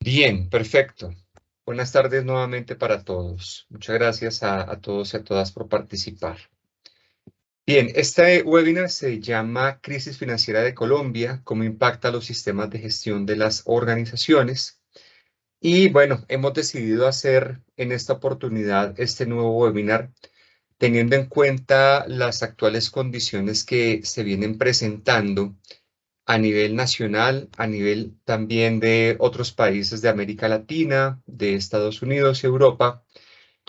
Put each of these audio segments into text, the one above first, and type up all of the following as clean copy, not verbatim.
Bien, perfecto. Buenas tardes nuevamente para todos. Muchas gracias a todos y a todas por participar. Bien, este webinar se llama Crisis Financiera de Colombia, cómo impacta los sistemas de gestión de las organizaciones. Y bueno, hemos decidido hacer en esta oportunidad este nuevo webinar teniendo en cuenta las actuales condiciones que se vienen presentando a nivel nacional, a nivel también de otros países de América Latina, de Estados Unidos y Europa.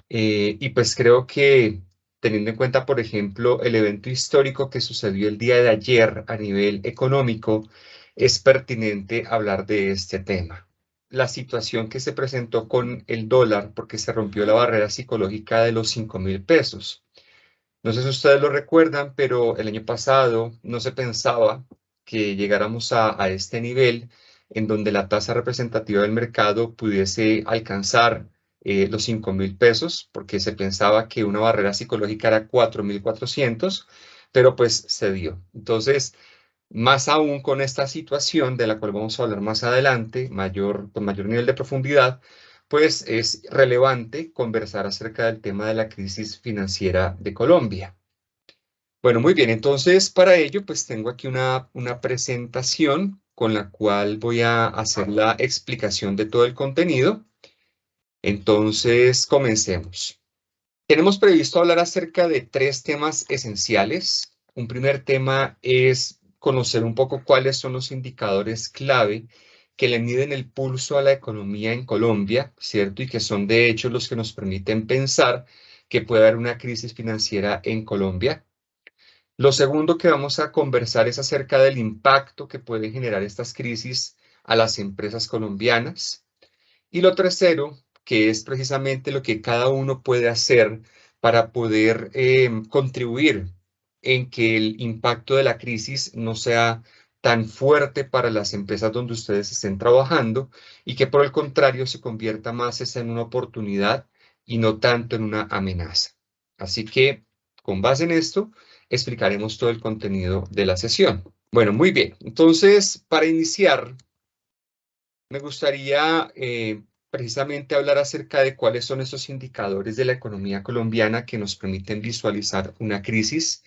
Y pues creo que teniendo en cuenta, por ejemplo, el evento histórico que sucedió el día de ayer a nivel económico, es pertinente hablar de este tema. La situación que se presentó con el dólar, porque se rompió la barrera psicológica de los 5.000 pesos. No sé si ustedes lo recuerdan, pero el año pasado no se pensaba que llegáramos a este nivel en donde la tasa representativa del mercado pudiese alcanzar los 5.000 pesos, porque se pensaba que una barrera psicológica era 4.400, pero pues se dio. Entonces, más aún con esta situación de la cual vamos a hablar más adelante, con mayor nivel de profundidad, pues es relevante conversar acerca del tema de la crisis financiera de Colombia. Bueno, muy bien, entonces para ello pues tengo aquí una presentación con la cual voy a hacer la explicación de todo el contenido. Entonces, comencemos. Tenemos previsto hablar acerca de tres temas esenciales. Un primer tema es conocer un poco cuáles son los indicadores clave que le miden el pulso a la economía en Colombia, ¿cierto? Y que son de hecho los que nos permiten pensar que puede haber una crisis financiera en Colombia. Lo segundo que vamos a conversar es acerca del impacto que pueden generar estas crisis a las empresas colombianas. Y lo tercero, que es precisamente lo que cada uno puede hacer para poder contribuir en que el impacto de la crisis no sea tan fuerte para las empresas donde ustedes estén trabajando y que por el contrario se convierta más en una oportunidad y no tanto en una amenaza. Así que, con base en esto, explicaremos todo el contenido de la sesión. Bueno, muy bien. Entonces, para iniciar, me gustaría precisamente hablar acerca de cuáles son esos indicadores de la economía colombiana que nos permiten visualizar una crisis.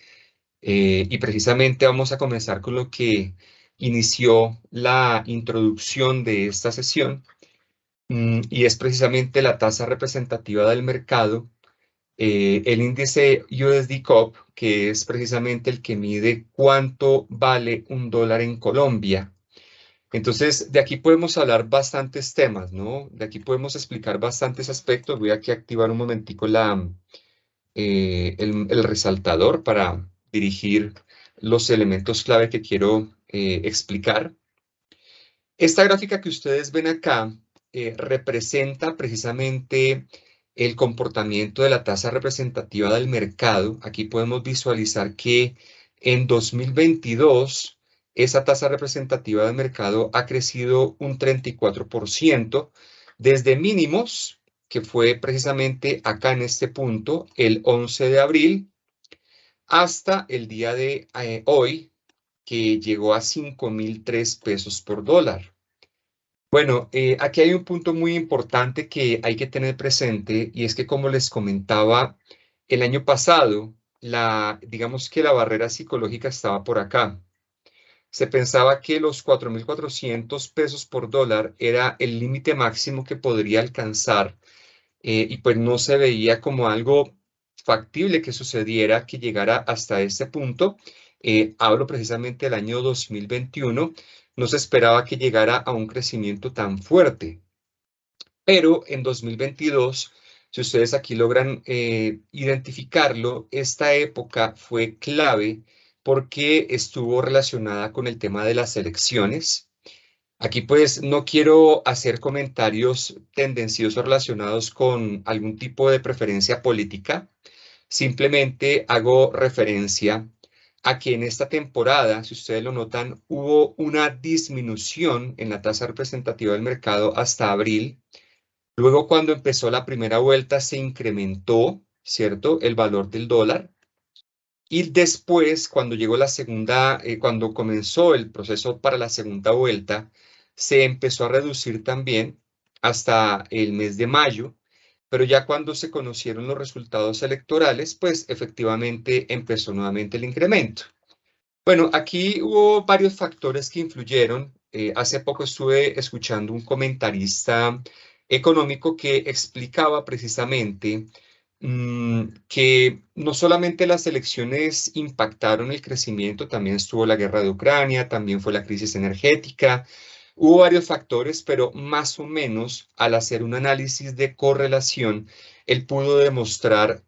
Y precisamente vamos a comenzar con lo que inició la introducción de esta sesión, y es precisamente la tasa representativa del mercado, el índice USD COP, que es precisamente el que mide cuánto vale un dólar en Colombia. Entonces, de aquí podemos hablar bastantes temas, ¿no? De aquí podemos explicar bastantes aspectos. Voy aquí a activar un momentico el resaltador para dirigir los elementos clave que quiero explicar. Esta gráfica que ustedes ven acá representa precisamente el comportamiento de la tasa representativa del mercado. Aquí podemos visualizar que en 2022 esa tasa representativa del mercado ha crecido un 34% desde mínimos, que fue precisamente acá en este punto, el 11 de abril, hasta el día de hoy, que llegó a 5.003 pesos por dólar. Bueno, aquí hay un punto muy importante que hay que tener presente y es que, como les comentaba, el año pasado, digamos que la barrera psicológica estaba por acá. Se pensaba que los 4.400 pesos por dólar era el límite máximo que podría alcanzar, y pues no se veía como algo factible que sucediera, que llegara hasta ese punto. Hablo precisamente del año 2021, no se esperaba que llegara a un crecimiento tan fuerte, pero en 2022, si ustedes aquí logran identificarlo, esta época fue clave porque estuvo relacionada con el tema de las elecciones. Aquí pues no quiero hacer comentarios tendenciosos relacionados con algún tipo de preferencia política, simplemente hago referencia a que en esta temporada, si ustedes lo notan, hubo una disminución en la tasa representativa del mercado hasta abril. Luego, cuando empezó la primera vuelta, se incrementó, ¿cierto?, el valor del dólar. Y después, cuando llegó la segunda, cuando comenzó el proceso para la segunda vuelta, se empezó a reducir también. hasta el mes de mayo, pero ya cuando se conocieron los resultados electorales, pues efectivamente empezó nuevamente el incremento. Bueno, aquí hubo varios factores que influyeron. Hace poco estuve escuchando un comentarista económico que explicaba precisamente que no solamente las elecciones impactaron el crecimiento, también estuvo la guerra de Ucrania, también fue la crisis energética. Hubo varios factores, pero más o menos al hacer un análisis de correlación, él pudo demostrar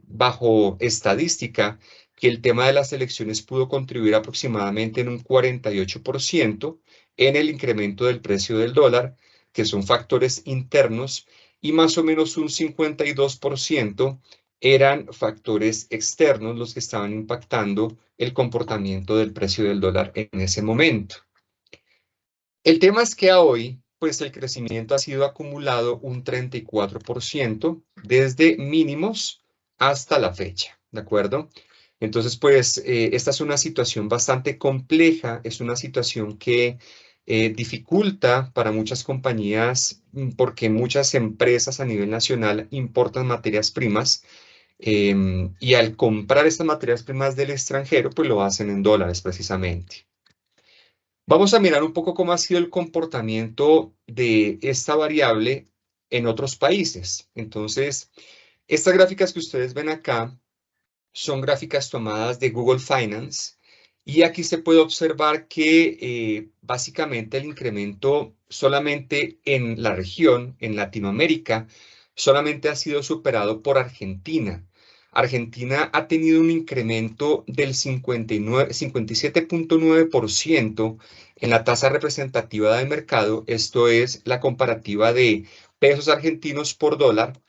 bajo estadística que el tema de las elecciones pudo contribuir aproximadamente en un 48% en el incremento del precio del dólar, que son factores internos, y más o menos un 52% eran factores externos los que estaban impactando el comportamiento del precio del dólar en ese momento. El tema es que a hoy, pues el crecimiento ha sido acumulado un 34% desde mínimos hasta la fecha, ¿de acuerdo? Entonces, pues esta es una situación bastante compleja, es una situación que dificulta para muchas compañías porque muchas empresas a nivel nacional importan materias primas y al comprar estas materias primas del extranjero, pues lo hacen en dólares precisamente. Vamos a mirar un poco cómo ha sido el comportamiento de esta variable en otros países. Entonces, estas gráficas que ustedes ven acá son gráficas tomadas de Google Finance y aquí se puede observar que básicamente el incremento solamente en la región, en Latinoamérica, solamente ha sido superado por Argentina. Argentina ha tenido un incremento del 57.9% en la tasa representativa del mercado, esto es la comparativa de pesos argentinos por dólar,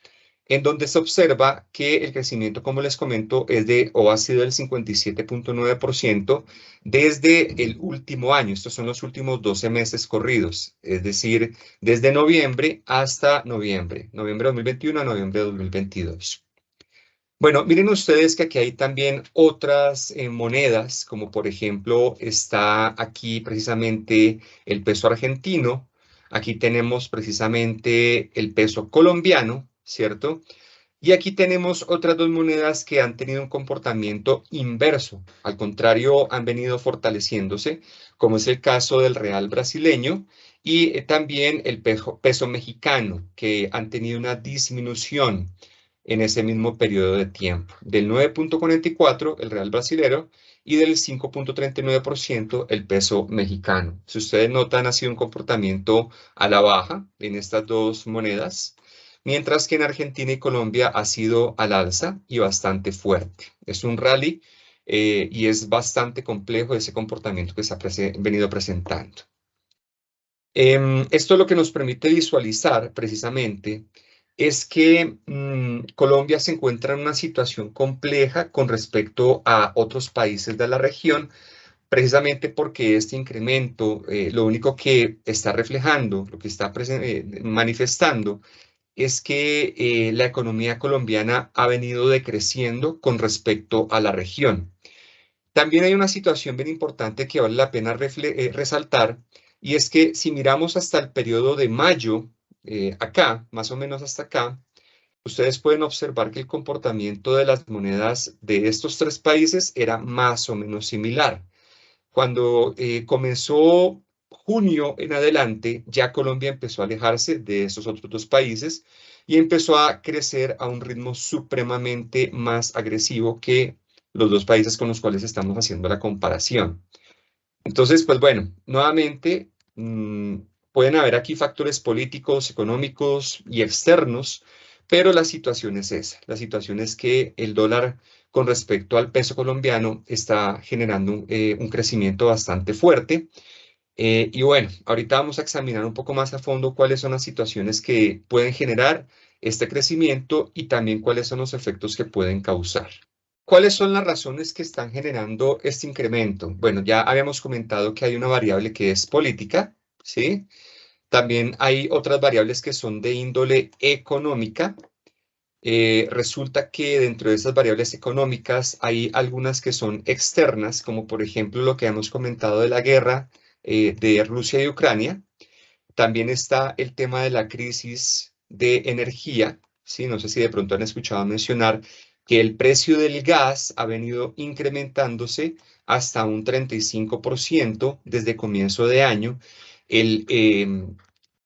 en donde se observa que el crecimiento, como les comento, es de o ha sido del 57.9% desde el último año. Estos son los últimos 12 meses corridos, es decir, desde noviembre hasta noviembre, noviembre de 2021 a noviembre de 2022. Bueno, miren ustedes que aquí hay también otras monedas, como por ejemplo está aquí precisamente el peso argentino, aquí tenemos precisamente el peso colombiano, ¿cierto? Y aquí tenemos otras dos monedas que han tenido un comportamiento inverso, al contrario, han venido fortaleciéndose, como es el caso del real brasileño y también el peso mexicano, que han tenido una disminución en ese mismo periodo de tiempo, del 9.44 el real brasilero y del 5.39% el peso mexicano. Si ustedes notan, ha sido un comportamiento a la baja en estas dos monedas, mientras que en Argentina y Colombia ha sido al alza y bastante fuerte. Es un rally y es bastante complejo ese comportamiento que se ha venido presentando. Esto lo que nos permite visualizar precisamente es que Colombia se encuentra en una situación compleja con respecto a otros países de la región, precisamente porque este incremento lo único que está reflejando, lo que está manifestando, es que la economía colombiana ha venido decreciendo con respecto a la región. También hay una situación bien importante que vale la pena resaltar, y es que si miramos hasta el periodo de mayo, acá, más o menos hasta acá, ustedes pueden observar que el comportamiento de las monedas de estos tres países era más o menos similar. Cuando comenzó junio en adelante, ya Colombia empezó a alejarse de esos otros dos países y empezó a crecer a un ritmo supremamente más agresivo que los dos países con los cuales estamos haciendo la comparación. Entonces, pues bueno, nuevamente pueden haber aquí factores políticos, económicos y externos, pero la situación es esa. La situación es que el dólar con respecto al peso colombiano está generando un crecimiento bastante fuerte. Y bueno, ahorita vamos a examinar un poco más a fondo cuáles son las situaciones que pueden generar este crecimiento y también cuáles son los efectos que pueden causar. ¿Cuáles son las razones que están generando este incremento? Bueno, ya habíamos comentado que hay una variable que es política, ¿sí? También hay otras variables que son de índole económica. Resulta que dentro de esas variables económicas hay algunas que son externas, como por ejemplo lo que hemos comentado de la guerra de Rusia y Ucrania, También está el tema de la crisis de energía, ¿sí? No sé si de pronto han escuchado mencionar que el precio del gas ha venido incrementándose hasta un 35% desde comienzo de año. El,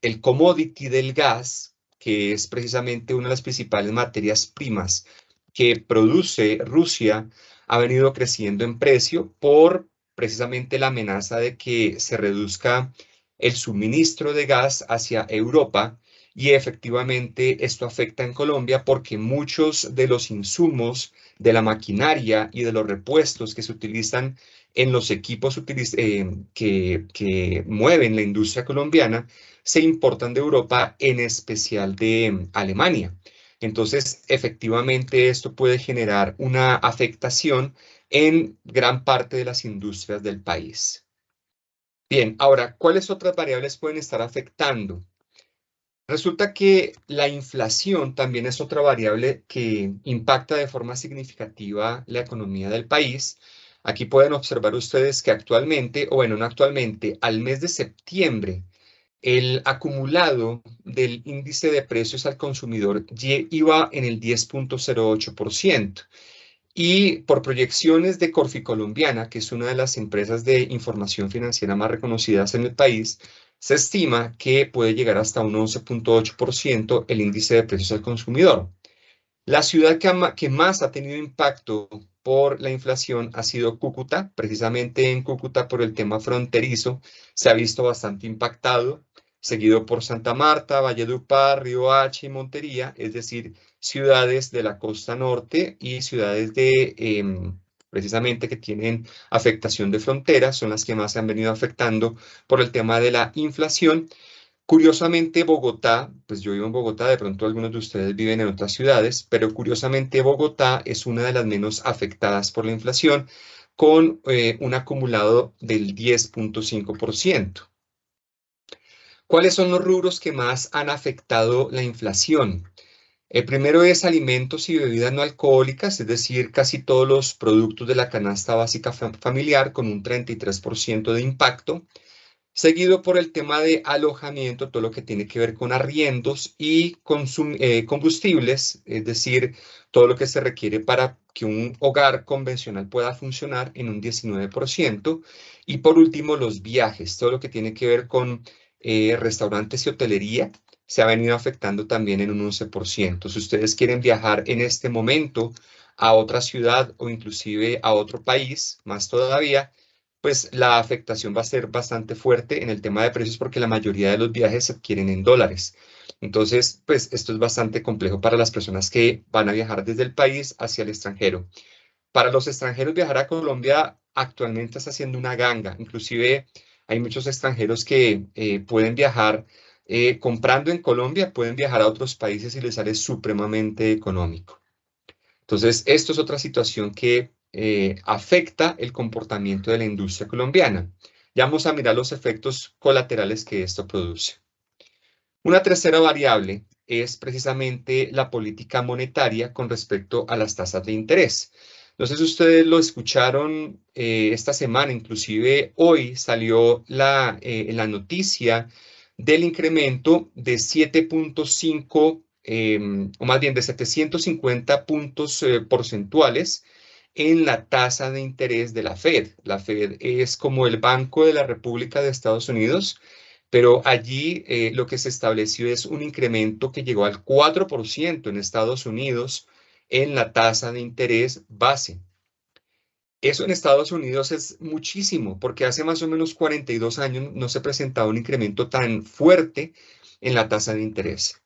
el commodity del gas, que es precisamente una de las principales materias primas que produce Rusia, ha venido creciendo en precio por precisamente la amenaza de que se reduzca el suministro de gas hacia Europa, y efectivamente esto afecta en Colombia porque muchos de los insumos de la maquinaria y de los repuestos que se utilizan en los equipos que mueven la industria colombiana se importan de Europa, en especial de Alemania. Entonces, efectivamente, esto puede generar una afectación en gran parte de las industrias del país. Bien, ahora, ¿cuáles otras variables pueden estar afectando? Resulta que la inflación también es otra variable que impacta de forma significativa la economía del país. Aquí pueden observar ustedes que actualmente, o bueno, no actualmente, al mes de septiembre, el acumulado del índice de precios al consumidor iba en el 10,08%. Y por proyecciones de Corficolombiana, que es una de las empresas de información financiera más reconocidas en el país, se estima que puede llegar hasta un 11,8% el índice de precios al consumidor. La ciudad que más ha tenido impacto por la inflación ha sido Cúcuta. Precisamente en Cúcuta, por el tema fronterizo, se ha visto bastante impactado, seguido por Santa Marta, Valledupar, Riohacha y Montería, es decir, ciudades de la costa norte y ciudades precisamente que tienen afectación de frontera, son las que más se han venido afectando por el tema de la inflación. Curiosamente, Bogotá, pues yo vivo en Bogotá, de pronto algunos de ustedes viven en otras ciudades, pero curiosamente Bogotá es una de las menos afectadas por la inflación, con un acumulado del 10,5%. ¿Cuáles son los rubros que más han afectado la inflación? El primero es alimentos y bebidas no alcohólicas, es decir, casi todos los productos de la canasta básica familiar, con un 33% de impacto, seguido por el tema de alojamiento, todo lo que tiene que ver con arriendos y combustibles, es decir, todo lo que se requiere para que un hogar convencional pueda funcionar, en un 19%. Y por último, los viajes, todo lo que tiene que ver con restaurantes y hotelería, se ha venido afectando también en un 11%. Si ustedes quieren viajar en este momento a otra ciudad o inclusive a otro país, más todavía, pues la afectación va a ser bastante fuerte en el tema de precios, porque la mayoría de los viajes se adquieren en dólares. Entonces, pues esto es bastante complejo para las personas que van a viajar desde el país hacia el extranjero. Para los extranjeros, viajar a Colombia actualmente está siendo una ganga. Inclusive hay muchos extranjeros que pueden viajar comprando en Colombia, pueden viajar a otros países y les sale supremamente económico. Entonces, esto es otra situación que afecta el comportamiento de la industria colombiana. Ya vamos a mirar los efectos colaterales que esto produce. Una tercera variable es precisamente la política monetaria con respecto a las tasas de interés. No sé si ustedes lo escucharon esta semana, inclusive hoy salió la noticia del incremento de 7,5, o más bien de 750 puntos porcentuales en la tasa de interés de la Fed. La Fed es como el Banco de la República de Estados Unidos, pero allí lo que se estableció es un incremento que llegó al 4% en Estados Unidos en la tasa de interés base. Eso en Estados Unidos es muchísimo, porque hace más o menos 42 años no se presentaba un incremento tan fuerte en la tasa de interés.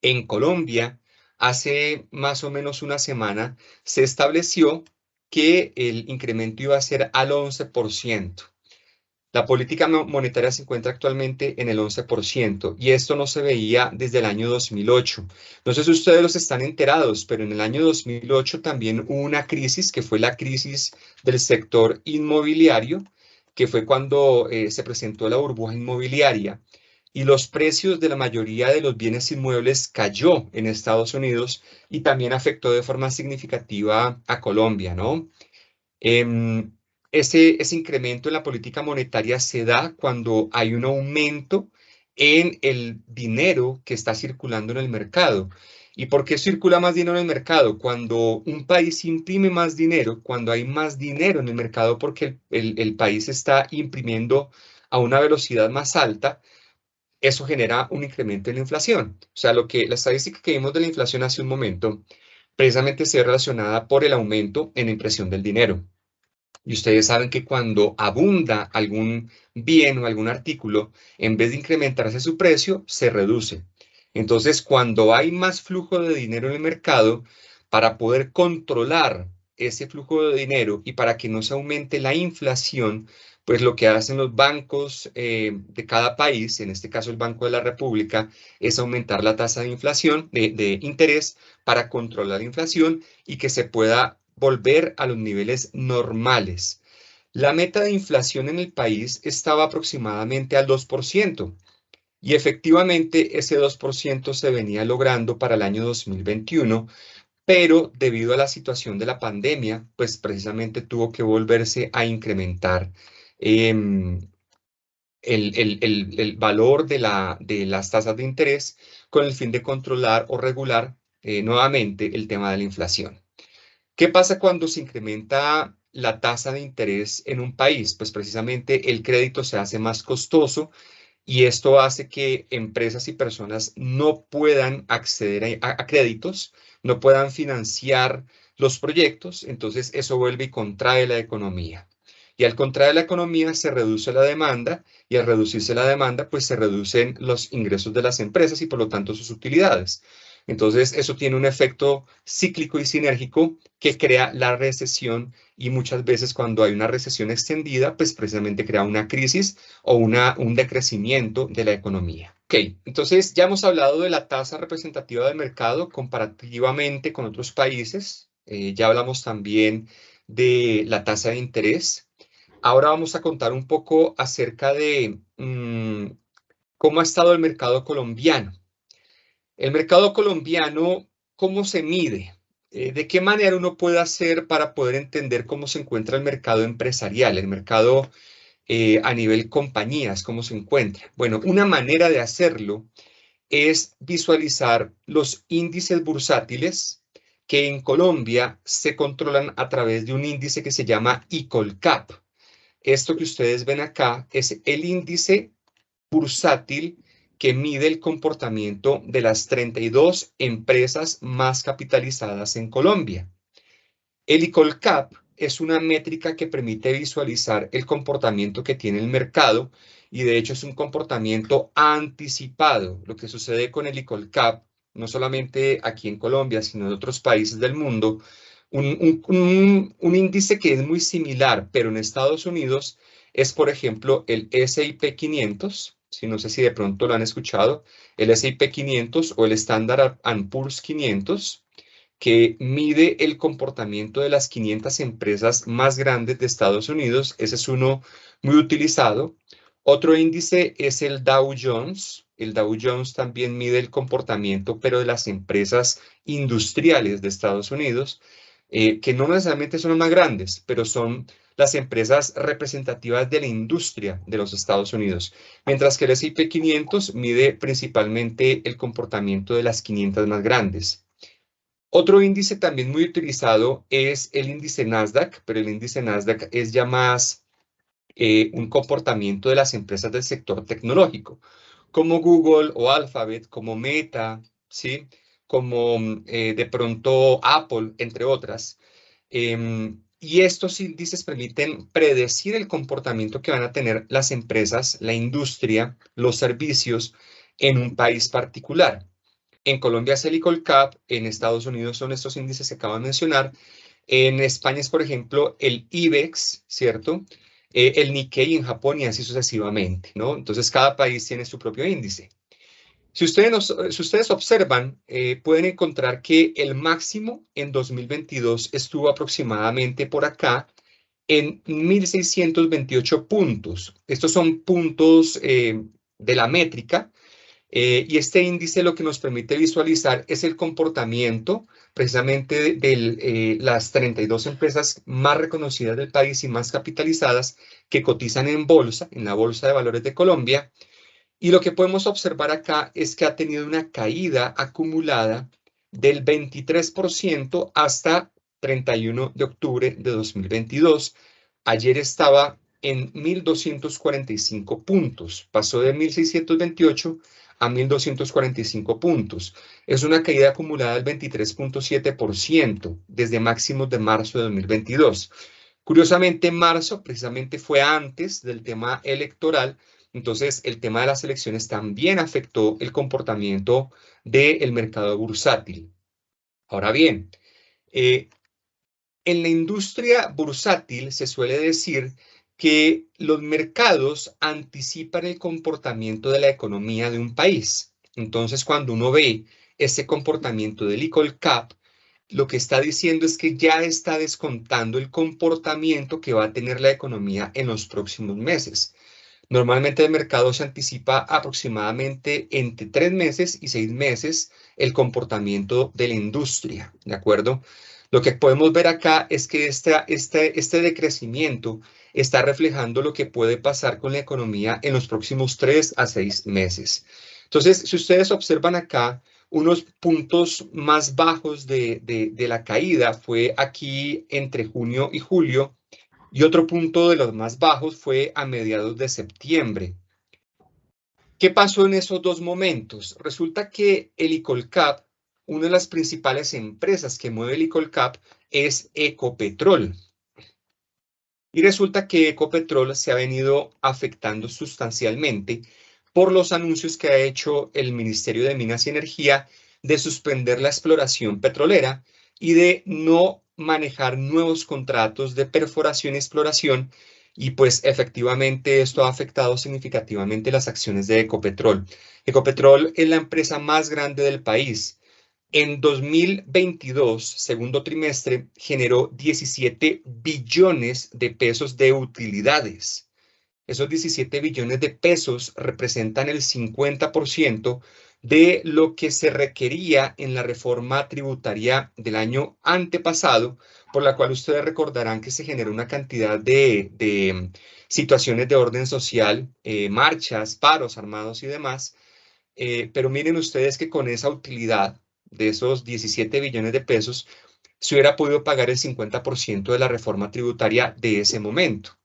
En Colombia, hace más o menos una semana, se estableció que el incremento iba a ser al 11%. La política monetaria se encuentra actualmente en el 11%, y esto no se veía desde el año 2008. No sé si ustedes los están enterados, pero en el año 2008 también hubo una crisis, que fue la crisis del sector inmobiliario, que fue cuando se presentó la burbuja inmobiliaria y los precios de la mayoría de los bienes inmuebles cayó en Estados Unidos, y también afectó de forma significativa a Colombia, ¿no? Em, ese incremento en la política monetaria se da cuando hay un aumento en el dinero que está circulando en el mercado. ¿Y por qué circula más dinero en el mercado? Cuando un país imprime más dinero, cuando hay más dinero en el mercado porque el país está imprimiendo a una velocidad más alta, eso genera un incremento en la inflación. O sea, la estadística que vimos de la inflación hace un momento, precisamente se ve relacionada por el aumento en la impresión del dinero. Y ustedes saben que cuando abunda algún bien o algún artículo, en vez de incrementarse su precio, se reduce. Entonces, cuando hay más flujo de dinero en el mercado, para poder controlar ese flujo de dinero y para que no se aumente la inflación, pues lo que hacen los bancos de cada país, en este caso el Banco de la República, es aumentar la tasa de inflación, de interés, para controlar la inflación y que se pueda volver a los niveles normales. La meta de inflación en el país estaba aproximadamente al 2% y efectivamente ese 2% se venía logrando para el año 2021, pero debido a la situación de la pandemia, pues precisamente tuvo que volverse a incrementar em, el valor de las tasas de interés con el fin de controlar o regular nuevamente el tema de la inflación. ¿Qué pasa cuando se incrementa la tasa de interés en un país? Pues precisamente el crédito se hace más costoso y esto hace que empresas y personas no puedan acceder a créditos, no puedan financiar los proyectos, entonces eso vuelve y contrae la economía. Y al contraer la economía se reduce la demanda y al reducirse la demanda, pues se reducen los ingresos de las empresas y por lo tanto sus utilidades. Entonces, eso tiene un efecto cíclico y sinérgico que crea la recesión y muchas veces cuando hay una recesión extendida, pues precisamente crea una crisis o un decrecimiento de la economía. Ok, entonces ya hemos hablado de la tasa representativa del mercado comparativamente con otros países. Ya hablamos también de la tasa de interés. Ahora vamos a contar un poco acerca de cómo ha estado el mercado colombiano. El mercado colombiano, ¿cómo se mide? ¿De qué manera uno puede hacer para poder entender cómo se encuentra el mercado empresarial, el mercado a nivel compañías, cómo se encuentra? Bueno, una manera de hacerlo es visualizar los índices bursátiles que en Colombia se controlan a través de un índice que se llama ICOLCAP. Esto que ustedes ven acá es el índice bursátil que mide el comportamiento de las 32 empresas más capitalizadas en Colombia. El ICOLCAP es una métrica que permite visualizar el comportamiento que tiene el mercado y de hecho es un comportamiento anticipado. Lo que sucede con el ICOLCAP, no solamente aquí en Colombia, sino en otros países del mundo, un índice que es muy similar, pero en Estados Unidos es, por ejemplo, el S&P 500, si no sé si de pronto lo han escuchado, el S&P 500 o el Standard Poor's 500, que mide el comportamiento de las 500 empresas más grandes de Estados Unidos. Ese es uno muy utilizado. Otro índice es el Dow Jones. El Dow Jones también mide el comportamiento, pero de las empresas industriales de Estados Unidos, que no necesariamente son las más grandes, pero son las empresas representativas de la industria de los Estados Unidos, mientras que el S&P 500 mide principalmente el comportamiento de las 500 más grandes. Otro índice también muy utilizado es el índice Nasdaq, pero el índice Nasdaq es ya más un comportamiento de las empresas del sector tecnológico, como Google o Alphabet, como Meta, ¿sí? Como de pronto Apple, entre otras. Y estos índices permiten predecir el comportamiento que van a tener las empresas, la industria, los servicios en un país particular. En Colombia es el ICOLCAP, en Estados Unidos son estos índices que acabo de mencionar, en España es, por ejemplo, el IBEX, ¿cierto? El Nikkei en Japón y así sucesivamente, ¿no? Entonces, cada país tiene su propio índice. Si ustedes observan, pueden encontrar que el máximo en 2022 estuvo aproximadamente por acá en 1.628 puntos. Estos son puntos de la métrica. Y este índice lo que nos permite visualizar es el comportamiento precisamente de las 32 empresas más reconocidas del país y más capitalizadas que cotizan en bolsa, en la Bolsa de Valores de Colombia. Y lo que podemos observar acá es que ha tenido una caída acumulada del 23% hasta 31 de octubre de 2022. Ayer estaba en 1.245 puntos, pasó de 1.628 a 1.245 puntos. Es una caída acumulada del 23,7% desde máximos de marzo de 2022. Curiosamente, marzo precisamente fue antes del tema electoral, entonces el tema de las elecciones también afectó el comportamiento del mercado bursátil. Ahora bien, en la industria bursátil se suele decir que los mercados anticipan el comportamiento de la economía de un país. Entonces, cuando uno ve ese comportamiento del Colcap, lo que está diciendo es que ya está descontando el comportamiento que va a tener la economía en los próximos meses. Normalmente el mercado se anticipa aproximadamente entre 3 meses y 6 meses el comportamiento de la industria, ¿de acuerdo? Lo que podemos ver acá es que este decrecimiento está reflejando lo que puede pasar con la economía en los próximos 3 a 6 meses. Entonces, si ustedes observan acá, unos puntos más bajos de la caída fue aquí entre junio y julio, y otro punto de los más bajos fue a mediados de septiembre. ¿Qué pasó en esos dos momentos? Resulta que el Icolcap, una de las principales empresas que mueve el Icolcap, es Ecopetrol. Y resulta que Ecopetrol se ha venido afectando sustancialmente por los anuncios que ha hecho el Ministerio de Minas y Energía de suspender la exploración petrolera y de no manejar nuevos contratos de perforación y exploración. Y pues efectivamente esto ha afectado significativamente las acciones de Ecopetrol. Ecopetrol es la empresa más grande del país. En 2022, segundo trimestre, generó 17 billones de pesos de utilidades. Esos 17 billones de pesos representan el 50% de lo que se requería en la reforma tributaria del año antepasado, por la cual ustedes recordarán que se generó una cantidad de situaciones de orden social, marchas, paros armados y demás. Pero miren ustedes que con esa utilidad de esos 17 billones de pesos, se hubiera podido pagar el 50% de la reforma tributaria de ese momento.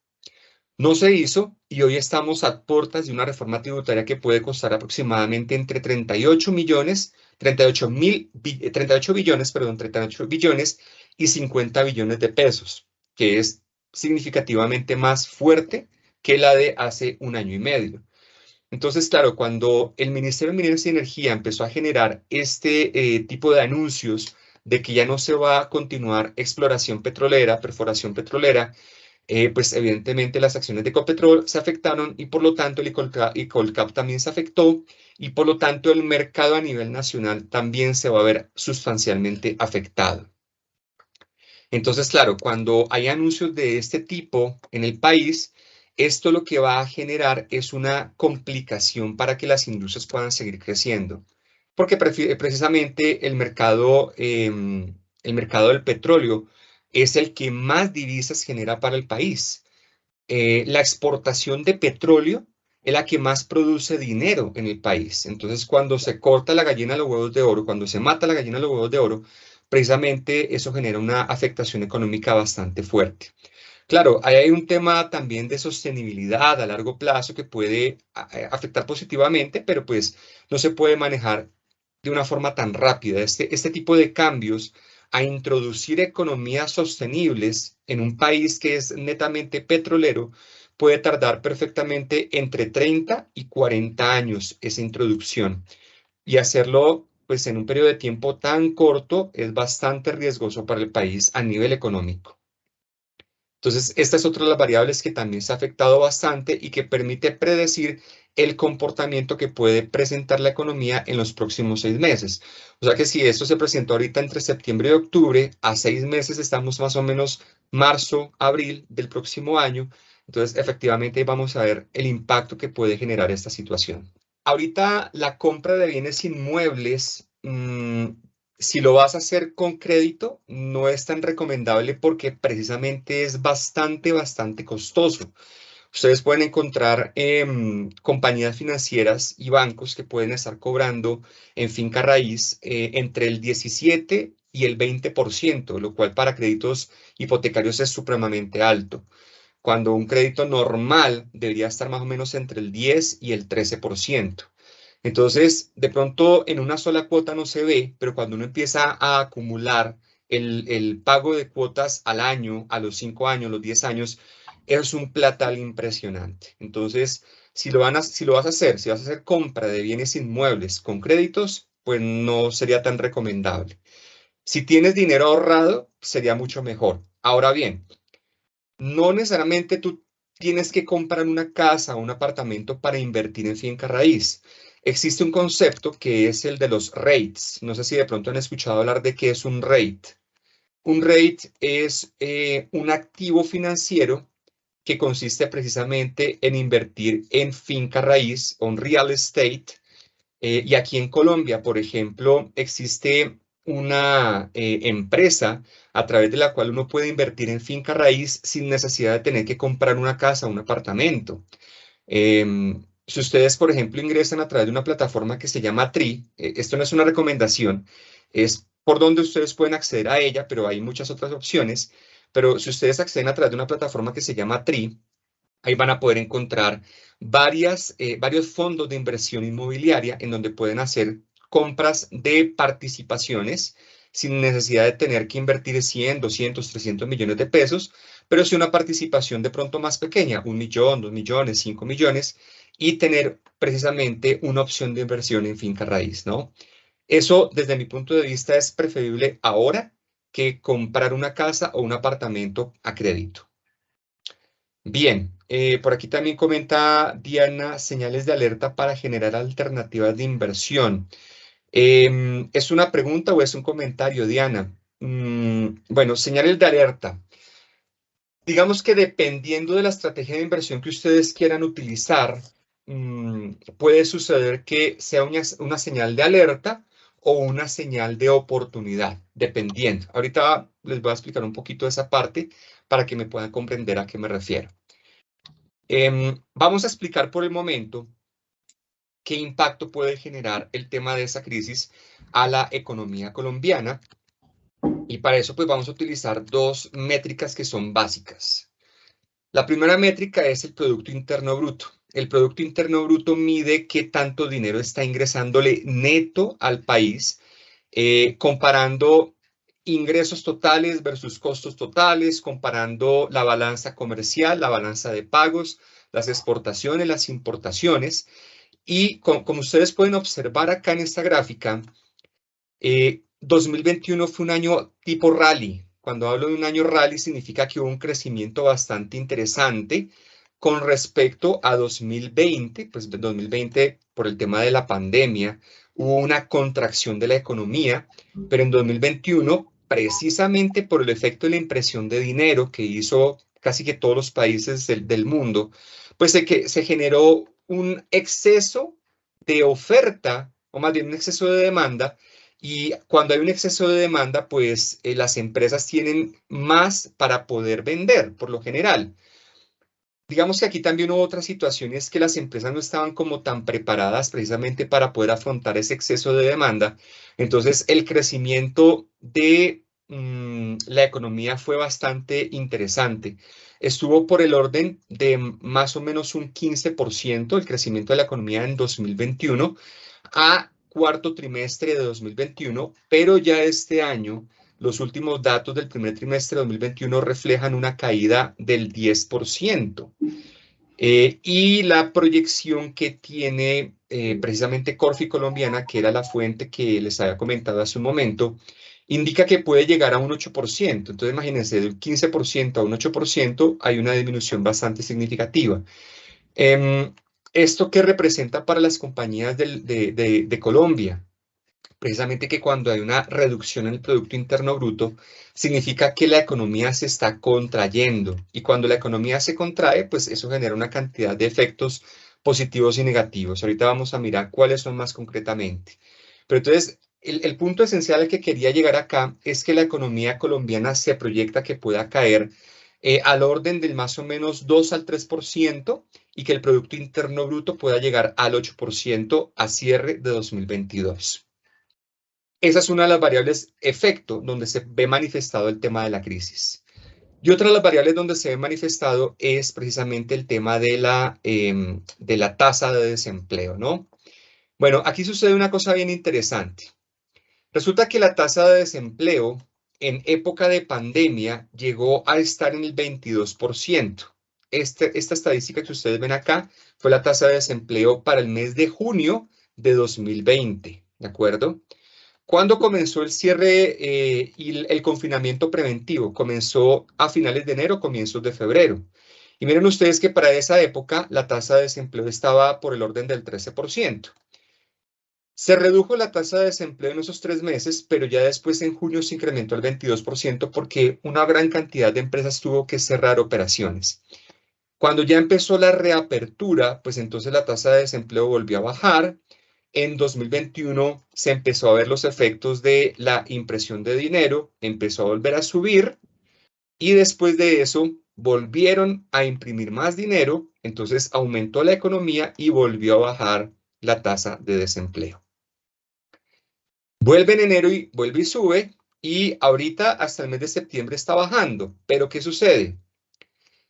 No se hizo y hoy estamos a puertas de una reforma tributaria que puede costar aproximadamente entre 38 millones, 38 mil, 38 billones, perdón, 38 billones y 50 billones de pesos, que es significativamente más fuerte que la de hace un año y medio. Entonces, claro, cuando el Ministerio de Minería y Energía empezó a generar este tipo de anuncios de que ya no se va a continuar exploración petrolera, perforación petrolera, pues evidentemente las acciones de Ecopetrol se afectaron y por lo tanto el Icolcap también se afectó y por lo tanto el mercado a nivel nacional también se va a ver sustancialmente afectado. Entonces, claro, cuando hay anuncios de este tipo en el país, esto lo que va a generar es una complicación para que las industrias puedan seguir creciendo, porque precisamente el mercado del petróleo es el que más divisas genera para el país. La exportación de petróleo es la que más produce dinero en el país. Entonces, cuando se corta la gallina de los huevos de oro, cuando se mata la gallina de los huevos de oro, precisamente eso genera una afectación económica bastante fuerte. Claro, ahí hay un tema también de sostenibilidad a largo plazo que puede afectar positivamente, pero pues no se puede manejar de una forma tan rápida. Este tipo de cambios a introducir economías sostenibles en un país que es netamente petrolero puede tardar perfectamente entre 30 y 40 años esa introducción. Y hacerlo pues en un periodo de tiempo tan corto es bastante riesgoso para el país a nivel económico. Entonces, esta es otra de las variables que también se ha afectado bastante y que permite predecir el comportamiento que puede presentar la economía en los próximos 6 meses. O sea que si esto se presentó ahorita entre septiembre y octubre, a 6 meses estamos más o menos marzo, abril del próximo año. Entonces, efectivamente, vamos a ver el impacto que puede generar esta situación. Ahorita la compra de bienes inmuebles, si lo vas a hacer con crédito, no es tan recomendable porque precisamente es bastante costoso. Ustedes pueden encontrar compañías financieras y bancos que pueden estar cobrando en finca raíz entre el 17 y el 20%, lo cual para créditos hipotecarios es supremamente alto, cuando un crédito normal debería estar más o menos entre el 10 y el 13%. Entonces, de pronto en una sola cuota no se ve, pero cuando uno empieza a acumular el pago de cuotas al año, a los 5 años, los 10 años, es un platal impresionante. Entonces, si lo vas a hacer, si vas a hacer compra de bienes inmuebles con créditos, pues no sería tan recomendable. Si tienes dinero ahorrado, sería mucho mejor. Ahora bien, no necesariamente tú tienes que comprar una casa o un apartamento para invertir en finca raíz. Existe un concepto que es el de los REITs. No sé si de pronto han escuchado hablar de qué es un REIT. Un REIT es un activo financiero que consiste precisamente en invertir en finca raíz o en real estate. Y aquí en Colombia, por ejemplo, existe una empresa a través de la cual uno puede invertir en finca raíz sin necesidad de tener que comprar una casa o un apartamento. Si ustedes, por ejemplo, ingresan a través de una plataforma que se llama TRI, esto no es una recomendación, es por donde ustedes pueden acceder a ella, pero hay muchas otras opciones. Pero si ustedes acceden a través de una plataforma que se llama TRI, ahí van a poder encontrar varios fondos de inversión inmobiliaria en donde pueden hacer compras de participaciones sin necesidad de tener que invertir 100, 200, 300 millones de pesos, pero sí una participación de pronto más pequeña, 1 millón, 2 millones, 5 millones, y tener precisamente una opción de inversión en finca raíz, ¿no? Eso, desde mi punto de vista, es preferible ahora que comprar una casa o un apartamento a crédito. Bien, por aquí también comenta Diana, señales de alerta para generar alternativas de inversión. ¿Es una pregunta o es un comentario, Diana? Bueno, señales de alerta. Digamos que dependiendo de la estrategia de inversión que ustedes quieran utilizar, puede suceder que sea una señal de alerta o una señal de oportunidad, dependiendo. Ahorita les voy a explicar un poquito esa parte para que me puedan comprender a qué me refiero. Vamos a explicar por el momento qué impacto puede generar el tema de esa crisis a la economía colombiana. Y para eso, pues vamos a utilizar dos métricas que son básicas. La primera métrica es el Producto Interno Bruto. El Producto Interno Bruto mide qué tanto dinero está ingresándole neto al país, comparando ingresos totales versus costos totales, comparando la balanza comercial, la balanza de pagos, las exportaciones, las importaciones. Y como ustedes pueden observar acá en esta gráfica, 2021 fue un año tipo rally. Cuando hablo de un año rally significa que hubo un crecimiento bastante interesante con respecto a 2020. Pues en 2020, por el tema de la pandemia, hubo una contracción de la economía, pero en 2021, precisamente por el efecto de la impresión de dinero que hizo casi que todos los países del mundo, pues se generó un exceso de oferta, o más bien un exceso de demanda, y cuando hay un exceso de demanda, pues las empresas tienen más para poder vender, por lo general. Digamos que aquí también hubo otras situaciones que las empresas no estaban como tan preparadas precisamente para poder afrontar ese exceso de demanda. Entonces, el crecimiento de la economía fue bastante interesante. Estuvo por el orden de más o menos un 15% el crecimiento de la economía en 2021 a cuarto trimestre de 2021, pero ya este año los últimos datos del primer trimestre de 2021 reflejan una caída del 10%. Y la proyección que tiene precisamente Corfi Colombiana, que era la fuente que les había comentado hace un momento, indica que puede llegar a un 8%. Entonces, imagínense, del 15% a un 8% hay una disminución bastante significativa. ¿Esto qué representa para las compañías de Colombia? Precisamente que cuando hay una reducción en el Producto Interno Bruto, significa que la economía se está contrayendo. Y cuando la economía se contrae, pues eso genera una cantidad de efectos positivos y negativos. Ahorita vamos a mirar cuáles son más concretamente. Pero entonces, el punto esencial al que quería llegar acá es que la economía colombiana se proyecta que pueda caer al orden del más o menos 2 al 3% y que el Producto Interno Bruto pueda llegar al 8% a cierre de 2022. Esa es una de las variables efecto donde se ve manifestado el tema de la crisis. Y otra de las variables donde se ve manifestado es precisamente el tema de la tasa de desempleo, ¿no? Bueno, aquí sucede una cosa bien interesante. Resulta que la tasa de desempleo en época de pandemia llegó a estar en el 22%. Esta estadística que ustedes ven acá fue la tasa de desempleo para el mes de junio de 2020, ¿de acuerdo? ¿Cuándo comenzó el cierre y el confinamiento preventivo? Comenzó a finales de enero, comienzos de febrero. Y miren ustedes que para esa época la tasa de desempleo estaba por el orden del 13%. Se redujo la tasa de desempleo en esos 3 meses, pero ya después en junio se incrementó al 22% porque una gran cantidad de empresas tuvo que cerrar operaciones. Cuando ya empezó la reapertura, pues entonces la tasa de desempleo volvió a bajar. En 2021 se empezó a ver los efectos de la impresión de dinero, empezó a volver a subir y después de eso volvieron a imprimir más dinero, entonces aumentó la economía y volvió a bajar la tasa de desempleo. Vuelve en enero y vuelve y sube y ahorita hasta el mes de septiembre está bajando. Pero ¿qué sucede?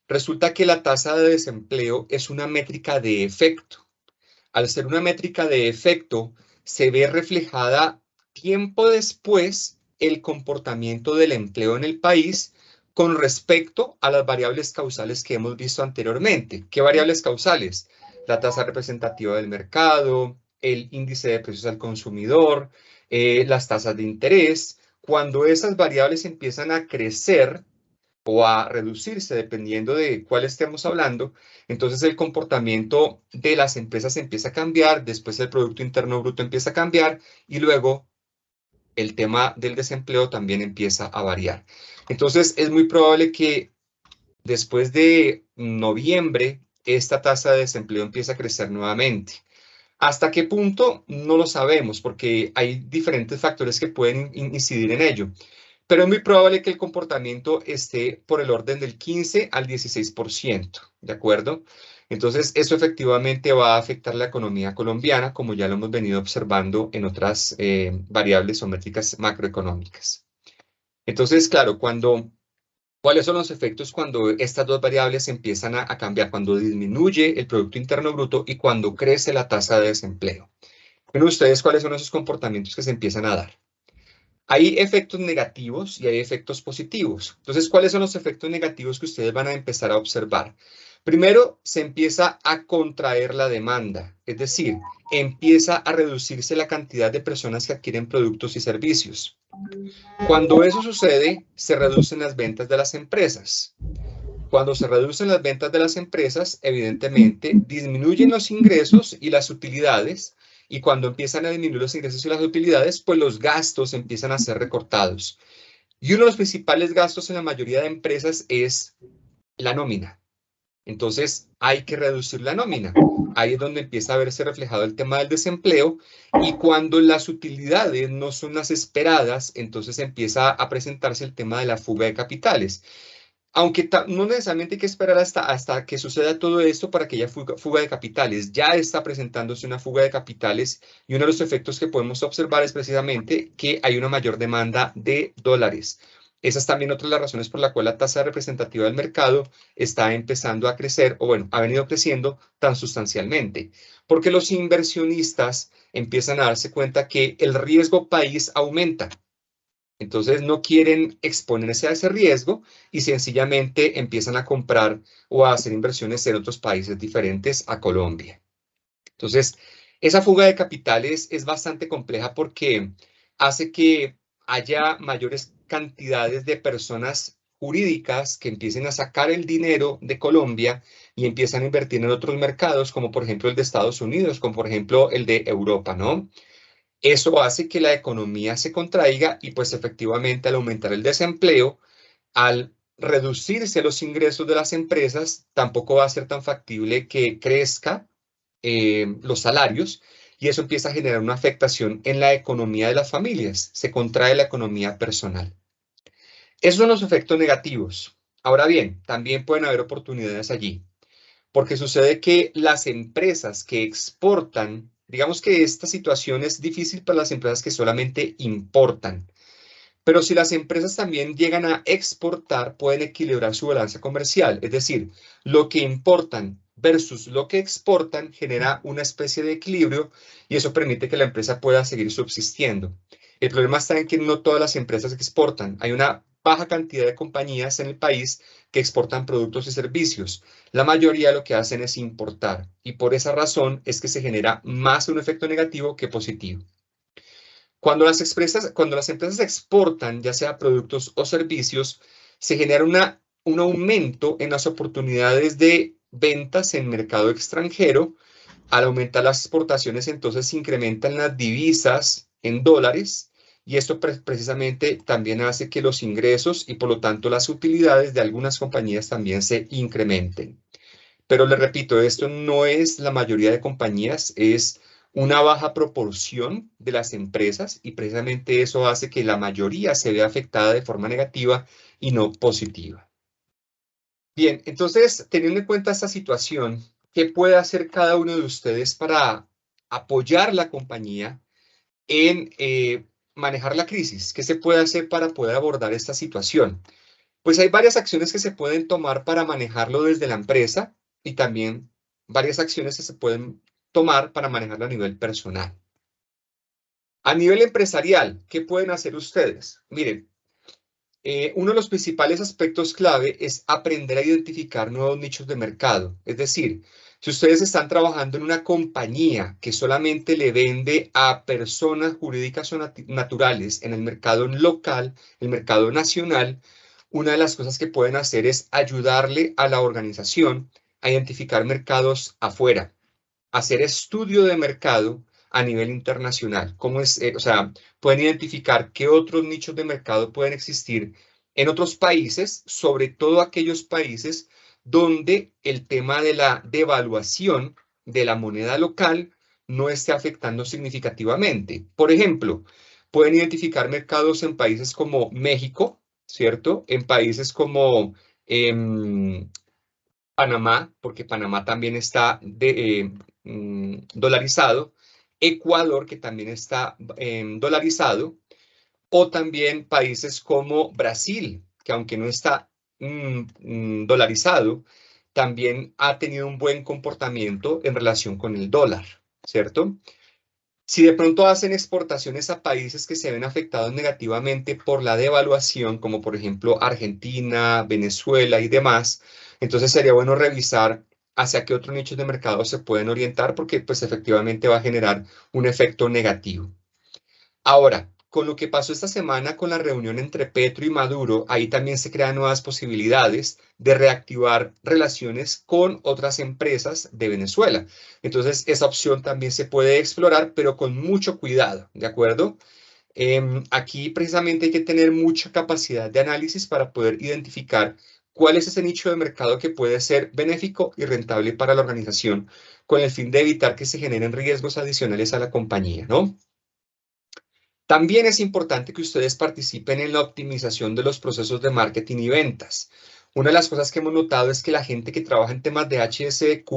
Resulta que la tasa de desempleo es una métrica de efecto. Al ser una métrica de efecto, se ve reflejada tiempo después el comportamiento del empleo en el país con respecto a las variables causales que hemos visto anteriormente. ¿Qué variables causales? La tasa representativa del mercado, el índice de precios al consumidor, las tasas de interés. Cuando esas variables empiezan a crecer, o a reducirse dependiendo de cuál estemos hablando, entonces el comportamiento de las empresas empieza a cambiar, después el Producto Interno Bruto empieza a cambiar y luego el tema del desempleo también empieza a variar. Entonces es muy probable que después de noviembre esta tasa de desempleo empiece a crecer nuevamente. ¿Hasta qué punto? No lo sabemos porque hay diferentes factores que pueden incidir en ello. Pero es muy probable que el comportamiento esté por el orden del 15 al 16%, ¿de acuerdo? Entonces, eso efectivamente va a afectar la economía colombiana, como ya lo hemos venido observando en otras variables o métricas macroeconómicas. Entonces, claro, ¿cuáles son los efectos cuando estas dos variables empiezan a cambiar? Cuando disminuye el Producto Interno Bruto y cuando crece la tasa de desempleo. ¿Ven ustedes cuáles son esos comportamientos que se empiezan a dar? Hay efectos negativos y hay efectos positivos. Entonces, ¿cuáles son los efectos negativos que ustedes van a empezar a observar? Primero, se empieza a contraer la demanda, es decir, empieza a reducirse la cantidad de personas que adquieren productos y servicios. Cuando eso sucede, se reducen las ventas de las empresas. Cuando se reducen las ventas de las empresas, evidentemente disminuyen los ingresos y las utilidades, y cuando empiezan a disminuir los ingresos y las utilidades, pues los gastos empiezan a ser recortados. Y uno de los principales gastos en la mayoría de empresas es la nómina. Entonces, hay que reducir la nómina. Ahí es donde empieza a verse reflejado el tema del desempleo, y cuando las utilidades no son las esperadas, entonces empieza a presentarse el tema de la fuga de capitales. Aunque no necesariamente hay que esperar hasta que suceda todo esto para que haya fuga de capitales. Ya está presentándose una fuga de capitales y uno de los efectos que podemos observar es precisamente que hay una mayor demanda de dólares. Esa es también otra de las razones por la cual la tasa representativa del mercado está empezando a crecer, o bueno, ha venido creciendo tan sustancialmente, porque los inversionistas empiezan a darse cuenta que el riesgo país aumenta. Entonces no quieren exponerse a ese riesgo y sencillamente empiezan a comprar o a hacer inversiones en otros países diferentes a Colombia. Entonces, esa fuga de capitales es bastante compleja porque hace que haya mayores cantidades de personas jurídicas que empiecen a sacar el dinero de Colombia y empiezan a invertir en otros mercados, como por ejemplo el de Estados Unidos, como por ejemplo el de Europa, ¿no? Eso hace que la economía se contraiga y pues efectivamente al aumentar el desempleo, al reducirse los ingresos de las empresas, tampoco va a ser tan factible que crezca los salarios, y eso empieza a generar una afectación en la economía de las familias, se contrae la economía personal. Esos son los efectos negativos. Ahora bien, también pueden haber oportunidades allí, porque sucede que las empresas que exportan, digamos que esta situación es difícil para las empresas que solamente importan, pero si las empresas también llegan a exportar, pueden equilibrar su balanza comercial, es decir, lo que importan versus lo que exportan genera una especie de equilibrio y eso permite que la empresa pueda seguir subsistiendo. El problema está en que no todas las empresas exportan. Hay una baja cantidad de compañías en el país que exportan productos y servicios. La mayoría lo que hacen es importar y por esa razón es que se genera más un efecto negativo que positivo. Cuando las empresas exportan, ya sea productos o servicios, se genera un aumento en las oportunidades de ventas en mercado extranjero. Al aumentar las exportaciones, entonces se incrementan las divisas en dólares y esto precisamente también hace que los ingresos y por lo tanto las utilidades de algunas compañías también se incrementen. Pero le repito, esto no es la mayoría de compañías, es una baja proporción de las empresas y precisamente eso hace que la mayoría se vea afectada de forma negativa y no positiva. Bien, entonces, teniendo en cuenta esta situación, ¿qué puede hacer cada uno de ustedes para apoyar la compañía en manejar la crisis? ¿Qué se puede hacer para poder abordar esta situación? Pues hay varias acciones que se pueden tomar para manejarlo desde la empresa y también varias acciones que se pueden tomar para manejarlo a nivel personal. A nivel empresarial, ¿qué pueden hacer ustedes? Miren, uno de los principales aspectos clave es aprender a identificar nuevos nichos de mercado. Es decir, si ustedes están trabajando en una compañía que solamente le vende a personas jurídicas o naturales en el mercado local, el mercado nacional, una de las cosas que pueden hacer es ayudarle a la organización a identificar mercados afuera, hacer estudio de mercado a nivel internacional. ¿Cómo es? O sea, pueden identificar qué otros nichos de mercado pueden existir en otros países, sobre todo aquellos países donde el tema de la devaluación de la moneda local no esté afectando significativamente. Por ejemplo, pueden identificar mercados en países como México, ¿cierto? En países como Panamá, porque Panamá también está dolarizado, Ecuador, que también está dolarizado, o también países como Brasil, que aunque no está dolarizado, también ha tenido un buen comportamiento en relación con el dólar, ¿cierto? Si de pronto hacen exportaciones a países que se ven afectados negativamente por la devaluación, como por ejemplo Argentina, Venezuela y demás, entonces sería bueno revisar hacia qué otros nichos de mercado se pueden orientar porque pues efectivamente va a generar un efecto negativo. Ahora, con lo que pasó esta semana con la reunión entre Petro y Maduro, ahí también se crean nuevas posibilidades de reactivar relaciones con otras empresas de Venezuela. Entonces, esa opción también se puede explorar, pero con mucho cuidado, ¿de acuerdo? Aquí precisamente hay que tener mucha capacidad de análisis para poder identificar cuál es ese nicho de mercado que puede ser benéfico y rentable para la organización, con el fin de evitar que se generen riesgos adicionales a la compañía, ¿no? También es importante que ustedes participen en la optimización de los procesos de marketing y ventas. Una de las cosas que hemos notado es que la gente que trabaja en temas de HSQ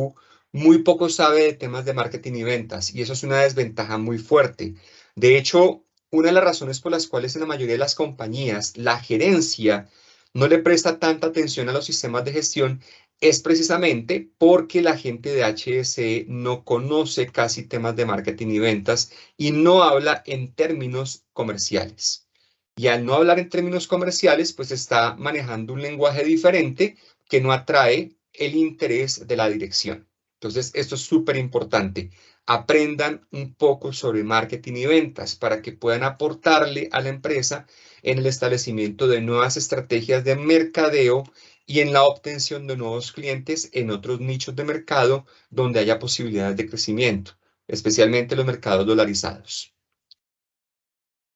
muy poco sabe de temas de marketing y ventas y eso es una desventaja muy fuerte. De hecho, una de las razones por las cuales en la mayoría de las compañías la gerencia no le presta tanta atención a los sistemas de gestión es precisamente porque la gente de HSE no conoce casi temas de marketing y ventas y no habla en términos comerciales. Y al no hablar en términos comerciales, pues está manejando un lenguaje diferente que no atrae el interés de la dirección. Entonces, esto es súper importante. Aprendan un poco sobre marketing y ventas para que puedan aportarle a la empresa en el establecimiento de nuevas estrategias de mercadeo y en la obtención de nuevos clientes en otros nichos de mercado donde haya posibilidades de crecimiento, especialmente los mercados dolarizados.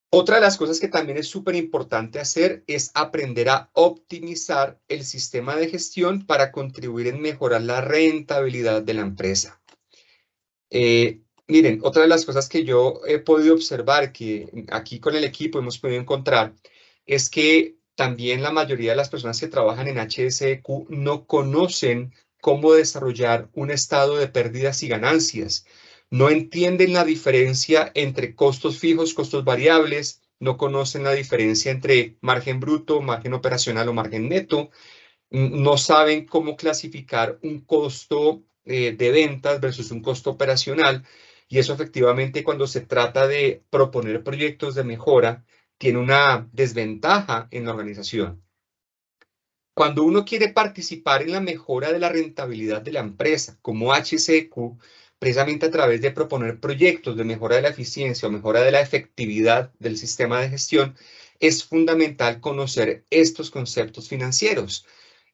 Otra de las cosas que también es súper importante hacer es aprender a optimizar el sistema de gestión para contribuir en mejorar la rentabilidad de la empresa. Miren, otra de las cosas que yo he podido observar que aquí con el equipo hemos podido encontrar es que también la mayoría de las personas que trabajan en HSEQ no conocen cómo desarrollar un estado de pérdidas y ganancias. No entienden la diferencia entre costos fijos, costos variables, no conocen la diferencia entre margen bruto, margen operacional o margen neto, no saben cómo clasificar un costo de ventas versus un costo operacional, y eso efectivamente cuando se trata de proponer proyectos de mejora tiene una desventaja en la organización. Cuando uno quiere participar en la mejora de la rentabilidad de la empresa, como HSEQ, precisamente a través de proponer proyectos de mejora de la eficiencia o mejora de la efectividad del sistema de gestión, es fundamental conocer estos conceptos financieros.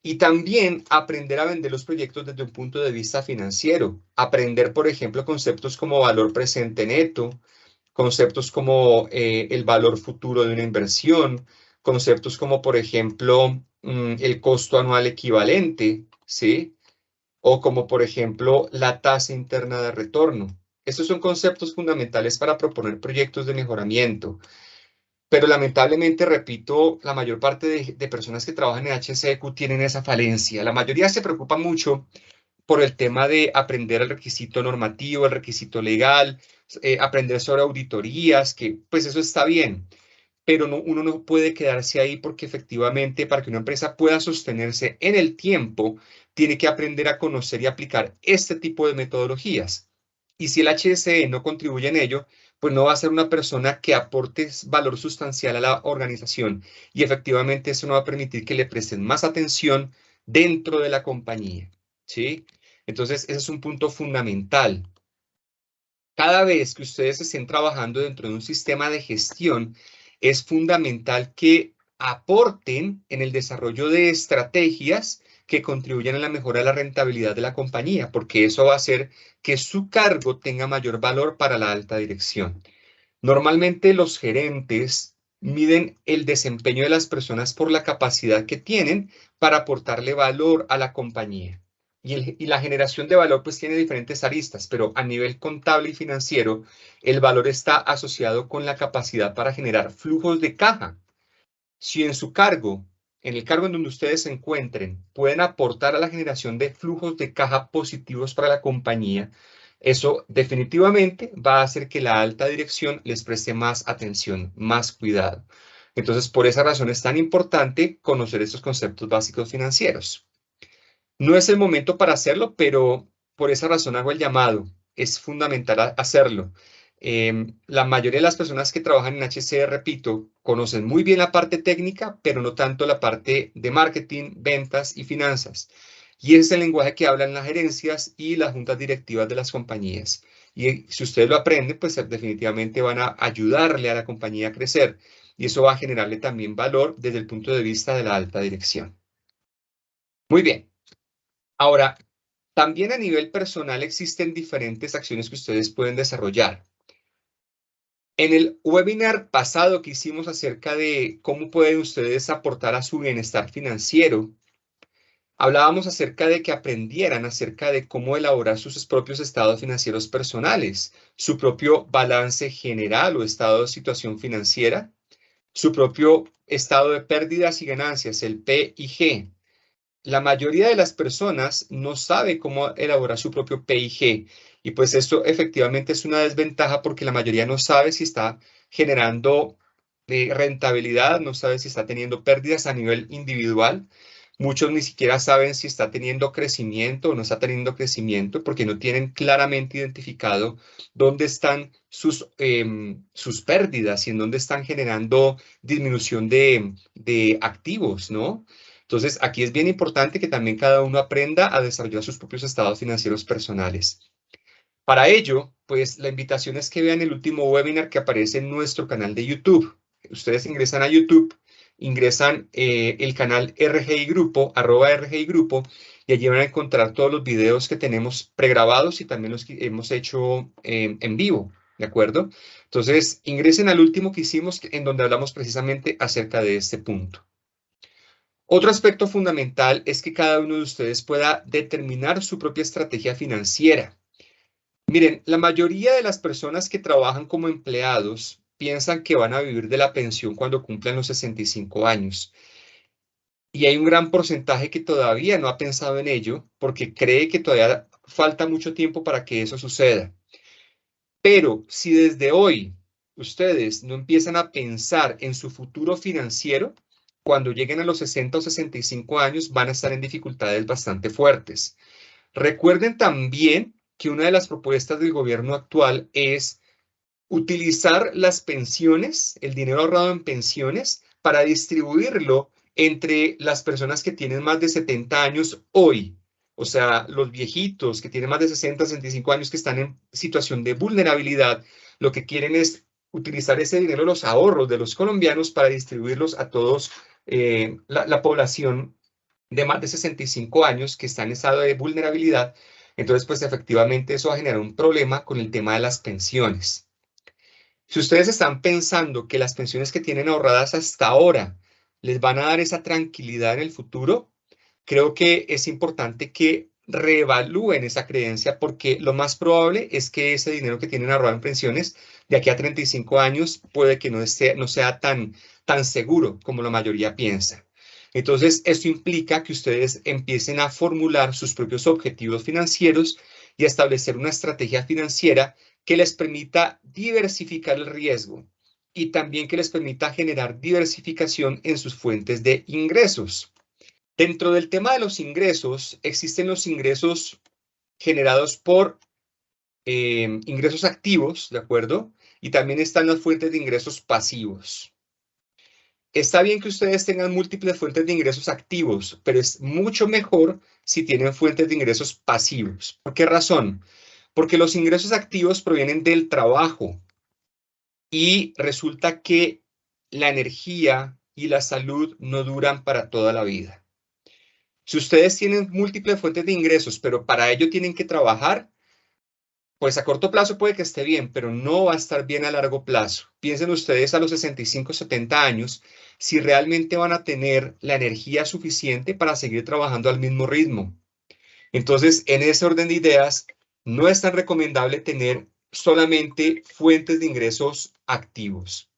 Y también aprender a vender los proyectos desde un punto de vista financiero. Aprender, por ejemplo, conceptos como valor presente neto, conceptos como el valor futuro de una inversión, conceptos como, por ejemplo, el costo anual equivalente, ¿sí? O como, por ejemplo, la tasa interna de retorno. Estos son conceptos fundamentales para proponer proyectos de mejoramiento. Pero lamentablemente, repito, la mayor parte de personas que trabajan en HSEQ tienen esa falencia. La mayoría se preocupa mucho por el tema de aprender el requisito normativo, el requisito legal, aprender sobre auditorías, que pues eso está bien, pero no, uno no puede quedarse ahí porque efectivamente para que una empresa pueda sostenerse en el tiempo, tiene que aprender a conocer y aplicar este tipo de metodologías. Y si el HSE no contribuye en ello, pues no va a ser una persona que aporte valor sustancial a la organización, y efectivamente eso no va a permitir que le presten más atención dentro de la compañía, ¿sí? Entonces, ese es un punto fundamental. Cada vez que ustedes estén trabajando dentro de un sistema de gestión, es fundamental que aporten en el desarrollo de estrategias que contribuyan a la mejora de la rentabilidad de la compañía, porque eso va a hacer que su cargo tenga mayor valor para la alta dirección. Normalmente los gerentes miden el desempeño de las personas por la capacidad que tienen para aportarle valor a la compañía. Y la generación de valor pues tiene diferentes aristas, pero a nivel contable y financiero, el valor está asociado con la capacidad para generar flujos de caja. Si en su cargo, en el cargo en donde ustedes se encuentren, pueden aportar a la generación de flujos de caja positivos para la compañía, eso definitivamente va a hacer que la alta dirección les preste más atención, más cuidado. Entonces, por esa razón es tan importante conocer estos conceptos básicos financieros. No es el momento para hacerlo, pero por esa razón hago el llamado. Es fundamental hacerlo. La mayoría de las personas que trabajan en HCE, repito, conocen muy bien la parte técnica, pero no tanto la parte de marketing, ventas y finanzas. Y ese es el lenguaje que hablan las gerencias y las juntas directivas de las compañías. Y si ustedes lo aprenden, pues definitivamente van a ayudarle a la compañía a crecer. Y eso va a generarle también valor desde el punto de vista de la alta dirección. Muy bien. Ahora, también a nivel personal existen diferentes acciones que ustedes pueden desarrollar. En el webinar pasado que hicimos acerca de cómo pueden ustedes aportar a su bienestar financiero, hablábamos acerca de que aprendieran acerca de cómo elaborar sus propios estados financieros personales, su propio balance general o estado de situación financiera, su propio estado de pérdidas y ganancias, el P y G. La mayoría de las personas no sabe cómo elaborar su propio PIG, y pues esto efectivamente es una desventaja porque la mayoría no sabe si está generando rentabilidad, no sabe si está teniendo pérdidas a nivel individual. Muchos ni siquiera saben si está teniendo crecimiento o no está teniendo crecimiento porque no tienen claramente identificado dónde están sus pérdidas y en dónde están generando disminución de activos, ¿no? Entonces, aquí es bien importante que también cada uno aprenda a desarrollar sus propios estados financieros personales. Para ello, pues la invitación es que vean el último webinar que aparece en nuestro canal de YouTube. Ustedes ingresan a YouTube, ingresan el canal RGI Grupo, @RGI Grupo, y allí van a encontrar todos los videos que tenemos pregrabados y también los que hemos hecho en vivo, ¿de acuerdo? Entonces, ingresen al último que hicimos, en donde hablamos precisamente acerca de este punto. Otro aspecto fundamental es que cada uno de ustedes pueda determinar su propia estrategia financiera. Miren, la mayoría de las personas que trabajan como empleados piensan que van a vivir de la pensión cuando cumplan los 65 años. Y hay un gran porcentaje que todavía no ha pensado en ello porque cree que todavía falta mucho tiempo para que eso suceda. Pero si desde hoy ustedes no empiezan a pensar en su futuro financiero, cuando lleguen a los 60 o 65 años van a estar en dificultades bastante fuertes. Recuerden también que una de las propuestas del gobierno actual es utilizar las pensiones, el dinero ahorrado en pensiones, para distribuirlo entre las personas que tienen más de 70 años hoy. O sea, los viejitos que tienen más de 60, 65 años que están en situación de vulnerabilidad, lo que quieren es utilizar ese dinero, los ahorros de los colombianos, para distribuirlos a todos la población de más de 65 años que está en estado de vulnerabilidad. Entonces, pues efectivamente eso va a generar un problema con el tema de las pensiones. Si ustedes están pensando que las pensiones que tienen ahorradas hasta ahora les van a dar esa tranquilidad en el futuro, creo que es importante que reevalúen esa creencia porque lo más probable es que ese dinero que tienen ahorrado en pensiones de aquí a 35 años puede que no sea tan seguro como la mayoría piensa. Entonces, esto implica que ustedes empiecen a formular sus propios objetivos financieros y a establecer una estrategia financiera que les permita diversificar el riesgo y también que les permita generar diversificación en sus fuentes de ingresos. Dentro del tema de los ingresos, existen los ingresos generados por ingresos activos, ¿de acuerdo? Y también están las fuentes de ingresos pasivos. Está bien que ustedes tengan múltiples fuentes de ingresos activos, pero es mucho mejor si tienen fuentes de ingresos pasivos. ¿Por qué razón? Porque los ingresos activos provienen del trabajo y resulta que la energía y la salud no duran para toda la vida. Si ustedes tienen múltiples fuentes de ingresos, pero para ello tienen que trabajar, pues a corto plazo puede que esté bien, pero no va a estar bien a largo plazo. Piensen ustedes a los 65, 70 años, si realmente van a tener la energía suficiente para seguir trabajando al mismo ritmo. Entonces, en ese orden de ideas, no es tan recomendable tener solamente fuentes de ingresos activos.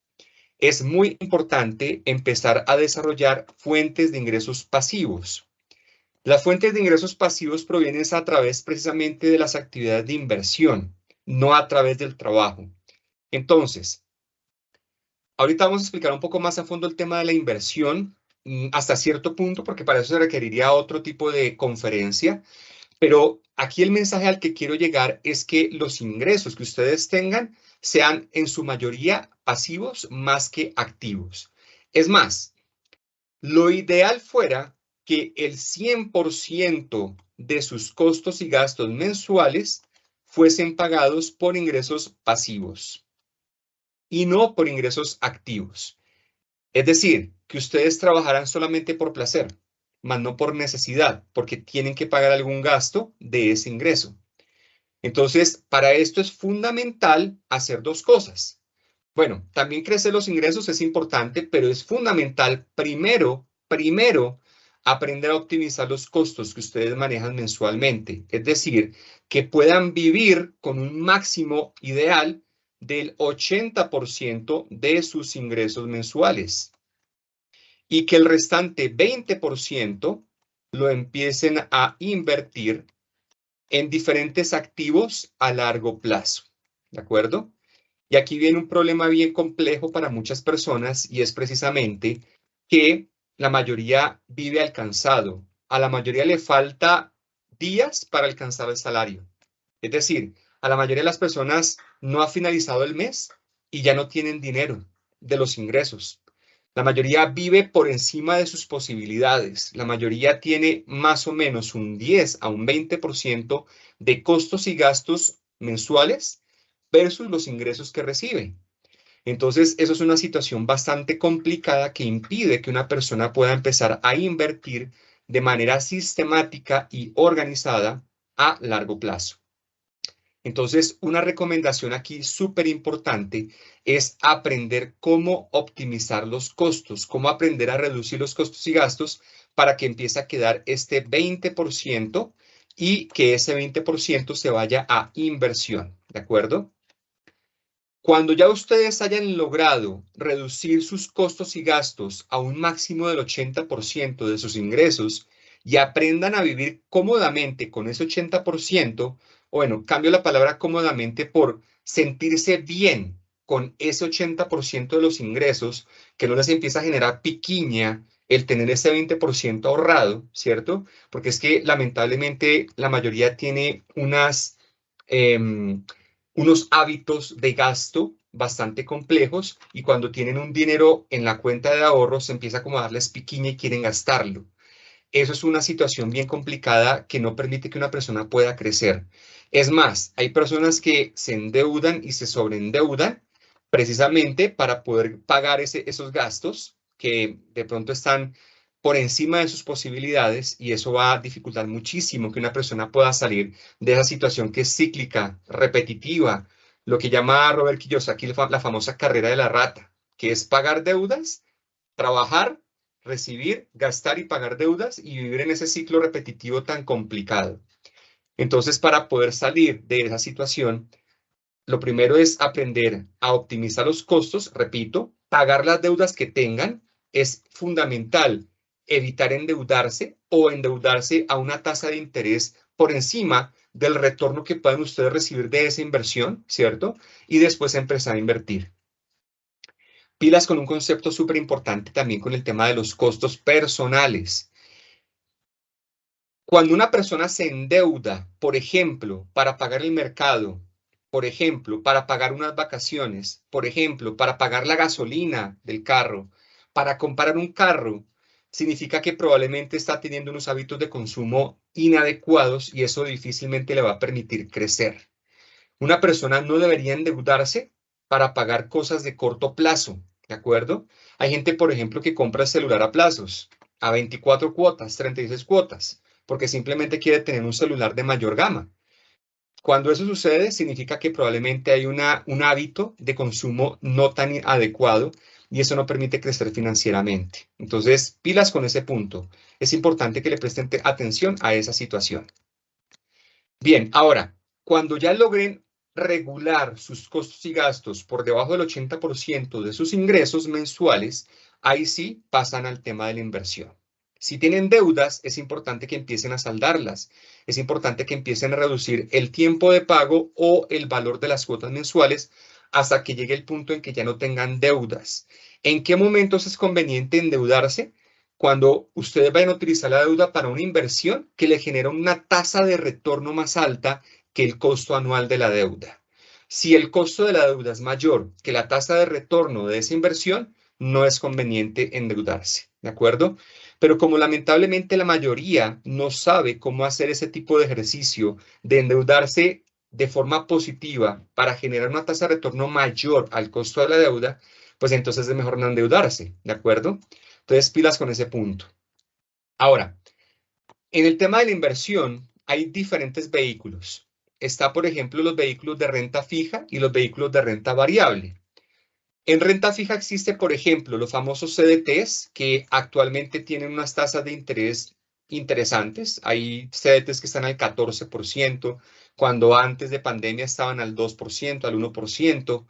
Es muy importante empezar a desarrollar fuentes de ingresos pasivos. Las fuentes de ingresos pasivos provienen a través precisamente de las actividades de inversión, no a través del trabajo. Entonces, ahorita vamos a explicar un poco más a fondo el tema de la inversión, hasta cierto punto, porque para eso se requeriría otro tipo de conferencia, pero aquí el mensaje al que quiero llegar es que los ingresos que ustedes tengan sean en su mayoría pasivos más que activos. Es más, lo ideal fuera que el 100% de sus costos y gastos mensuales fuesen pagados por ingresos pasivos y no por ingresos activos. Es decir, que ustedes trabajarán solamente por placer, mas no por necesidad, porque tienen que pagar algún gasto de ese ingreso. Entonces, para esto es fundamental hacer dos cosas. Bueno, también crecer los ingresos es importante, pero es fundamental primero aprender a optimizar los costos que ustedes manejan mensualmente. Es decir, que puedan vivir con un máximo ideal del 80% de sus ingresos mensuales y que el restante 20% lo empiecen a invertir en diferentes activos a largo plazo. ¿De acuerdo? Y aquí viene un problema bien complejo para muchas personas y es precisamente que la mayoría vive alcanzado. A la mayoría le falta días para alcanzar el salario. Es decir, a la mayoría de las personas no ha finalizado el mes y ya no tienen dinero de los ingresos. La mayoría vive por encima de sus posibilidades. La mayoría tiene más o menos un 10 a un 20% de costos y gastos mensuales versus los ingresos que recibe. Entonces, eso es una situación bastante complicada que impide que una persona pueda empezar a invertir de manera sistemática y organizada a largo plazo. Entonces, una recomendación aquí súper importante es aprender cómo optimizar los costos, cómo aprender a reducir los costos y gastos para que empiece a quedar este 20% y que ese 20% se vaya a inversión, ¿de acuerdo? Cuando ya ustedes hayan logrado reducir sus costos y gastos a un máximo del 80% de sus ingresos y aprendan a vivir cómodamente con ese 80%, bueno, cambio la palabra cómodamente por sentirse bien con ese 80% de los ingresos, que no les empieza a generar piquiña el tener ese 20% ahorrado, ¿cierto? Porque es que lamentablemente la mayoría tiene unos hábitos de gasto bastante complejos y cuando tienen un dinero en la cuenta de ahorros se empieza como a darles piquiña y quieren gastarlo. Eso es una situación bien complicada que no permite que una persona pueda crecer. Es más, hay personas que se endeudan y se sobreendeudan precisamente para poder pagar esos gastos que de pronto están por encima de sus posibilidades y eso va a dificultar muchísimo que una persona pueda salir de esa situación que es cíclica, repetitiva, lo que llama Robert Kiyosaki la famosa carrera de la rata, que es pagar deudas, trabajar, recibir, gastar y pagar deudas y vivir en ese ciclo repetitivo tan complicado. Entonces, para poder salir de esa situación, lo primero es aprender a optimizar los costos, repito, pagar las deudas que tengan. Es fundamental evitar endeudarse o endeudarse a una tasa de interés por encima del retorno que puedan ustedes recibir de esa inversión, ¿cierto? Y después empezar a invertir. Pilas con un concepto súper importante también con el tema de los costos personales. Cuando una persona se endeuda, por ejemplo, para pagar el mercado, por ejemplo, para pagar unas vacaciones, por ejemplo, para pagar la gasolina del carro, para comprar un carro, significa que probablemente está teniendo unos hábitos de consumo inadecuados y eso difícilmente le va a permitir crecer. Una persona no debería endeudarse para pagar cosas de corto plazo, ¿de acuerdo? Hay gente, por ejemplo, que compra el celular a plazos, a 24 cuotas, 36 cuotas, porque simplemente quiere tener un celular de mayor gama. Cuando eso sucede, significa que probablemente hay un hábito de consumo no tan adecuado y eso no permite crecer financieramente. Entonces, pilas con ese punto. Es importante que le presten atención a esa situación. Bien, ahora, cuando ya logren regular sus costos y gastos por debajo del 80% de sus ingresos mensuales, ahí sí pasan al tema de la inversión. Si tienen deudas, es importante que empiecen a saldarlas. Es importante que empiecen a reducir el tiempo de pago o el valor de las cuotas mensuales hasta que llegue el punto en que ya no tengan deudas. ¿En qué momentos es conveniente endeudarse? Cuando ustedes vayan a utilizar la deuda para una inversión que le genera una tasa de retorno más alta que el costo anual de la deuda. Si el costo de la deuda es mayor que la tasa de retorno de esa inversión, no es conveniente endeudarse, ¿de acuerdo? Pero como lamentablemente la mayoría no sabe cómo hacer ese tipo de ejercicio de endeudarse de forma positiva para generar una tasa de retorno mayor al costo de la deuda, pues entonces es mejor no endeudarse, ¿de acuerdo? Entonces, pilas con ese punto. Ahora, en el tema de la inversión, hay diferentes vehículos. Está, por ejemplo, los vehículos de renta fija y los vehículos de renta variable. En renta fija existe, por ejemplo, los famosos CDTs, que actualmente tienen unas tasas de interés interesantes. Hay CDTs que están al 14%, cuando antes de pandemia estaban al 2%, al 1%.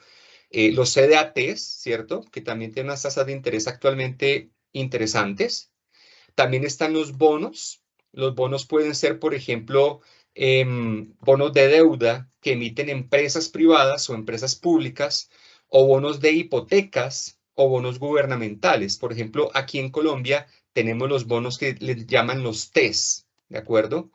Los CDATs, ¿cierto? Que también tienen unas tasas de interés actualmente interesantes. También están los bonos. Los bonos pueden ser, por ejemplo, bonos de deuda que emiten empresas privadas o empresas públicas, o bonos de hipotecas o bonos gubernamentales. Por ejemplo, aquí en Colombia tenemos los bonos que les llaman los TES, ¿de acuerdo?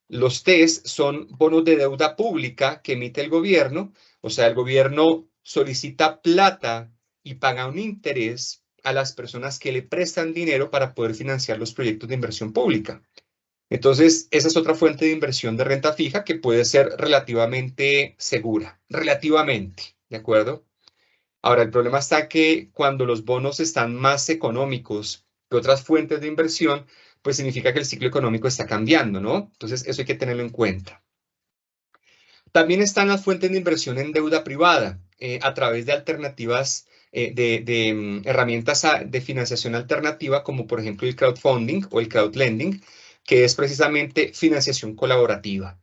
Los TES son bonos de deuda pública que emite el gobierno, o sea, el gobierno solicita plata y paga un interés a las personas que le prestan dinero para poder financiar los proyectos de inversión pública. Entonces, esa es otra fuente de inversión de renta fija que puede ser relativamente segura, relativamente, ¿de acuerdo? Ahora, el problema está que cuando los bonos están más económicos que otras fuentes de inversión, pues significa que el ciclo económico está cambiando, ¿no? Entonces, eso hay que tenerlo en cuenta. También están las fuentes de inversión en deuda privada a través de alternativas, de herramientas de financiación alternativa, como por ejemplo el crowdfunding o el crowdlending, que es precisamente financiación colaborativa.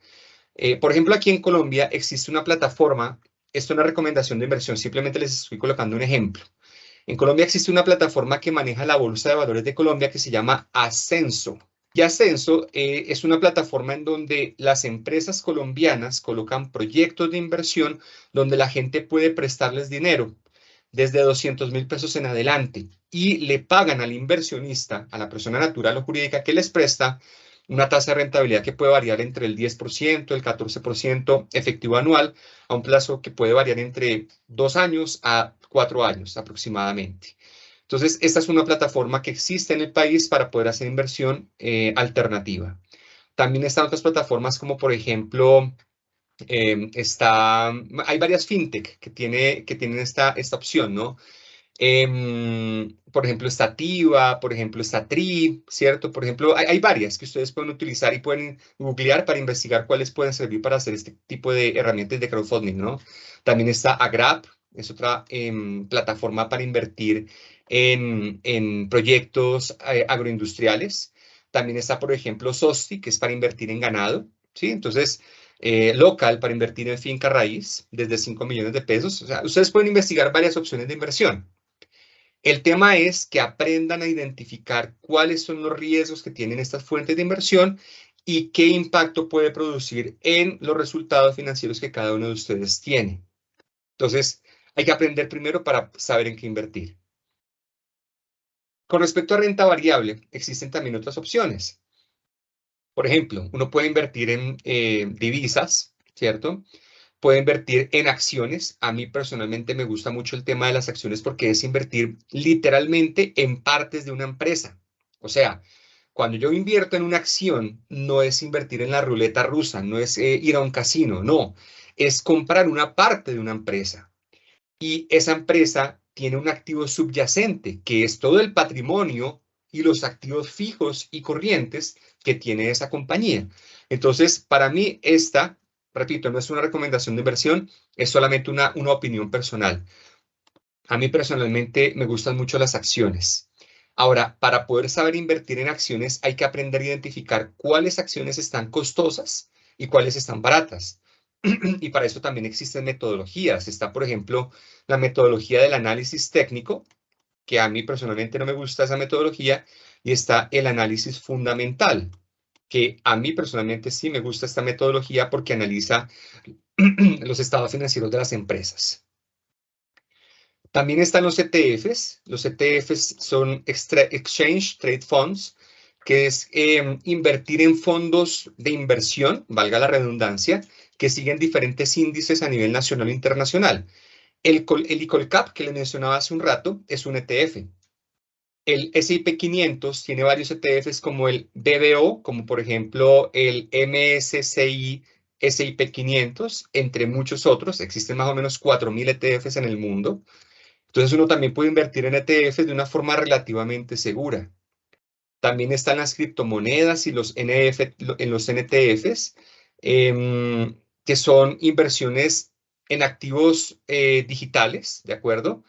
Por ejemplo, aquí en Colombia existe una plataforma esto es una recomendación de inversión, simplemente les estoy colocando un ejemplo. En Colombia existe una plataforma que maneja la Bolsa de Valores de Colombia que se llama Ascenso. Y Ascenso es una plataforma en donde las empresas colombianas colocan proyectos de inversión donde la gente puede prestarles dinero desde 200.000 pesos en adelante y le pagan al inversionista, a la persona natural o jurídica que les presta, una tasa de rentabilidad que puede variar entre el 10%, el 14% efectivo anual, a un plazo que puede variar entre 2 años a 4 años aproximadamente. Entonces, esta es una plataforma que existe en el país para poder hacer inversión alternativa. También están otras plataformas como, por ejemplo, hay varias fintech que tienen esta opción, ¿no? Por ejemplo, está Tiva, por ejemplo, está Tri, ¿cierto? Por ejemplo, hay varias que ustedes pueden utilizar y pueden googlear para investigar cuáles pueden servir para hacer este tipo de herramientas de crowdfunding, ¿no? También está Agrap, es otra plataforma para invertir en proyectos agroindustriales. También está, por ejemplo, Sosti, que es para invertir en ganado, ¿sí? Entonces, Local, para invertir en finca raíz, desde 5 millones de pesos. O sea, ustedes pueden investigar varias opciones de inversión. El tema es que aprendan a identificar cuáles son los riesgos que tienen estas fuentes de inversión y qué impacto puede producir en los resultados financieros que cada uno de ustedes tiene. Entonces, hay que aprender primero para saber en qué invertir. Con respecto a renta variable, existen también otras opciones. Por ejemplo, uno puede invertir en divisas, ¿cierto? Puede invertir en acciones. A mí personalmente me gusta mucho el tema de las acciones porque es invertir literalmente en partes de una empresa. O sea, cuando yo invierto en una acción, no es invertir en la ruleta rusa, no es ir a un casino, no, es comprar una parte de una empresa. Y esa empresa tiene un activo subyacente, que es todo el patrimonio y los activos fijos y corrientes que tiene esa compañía. Entonces, para mí, repito, no es una recomendación de inversión, es solamente una opinión personal. A mí personalmente me gustan mucho las acciones. Ahora, para poder saber invertir en acciones, hay que aprender a identificar cuáles acciones están costosas y cuáles están baratas. Y para eso también existen metodologías. Está, por ejemplo, la metodología del análisis técnico, que a mí personalmente no me gusta esa metodología, y está el análisis fundamental, que a mí personalmente sí me gusta esta metodología porque analiza los estados financieros de las empresas. También están los ETFs. Los ETFs son Exchange Trade Funds, que es invertir en fondos de inversión, valga la redundancia, que siguen diferentes índices a nivel nacional e internacional. El ICOLCAP, que le mencionaba hace un rato, es un ETF. El S&P 500 tiene varios ETFs como el BBO, como por ejemplo el MSCI S&P 500, entre muchos otros. Existen más o menos 4.000 ETFs en el mundo. Entonces uno también puede invertir en ETFs de una forma relativamente segura. También están las criptomonedas y los en los NTFs, que son inversiones en activos digitales, ¿de acuerdo?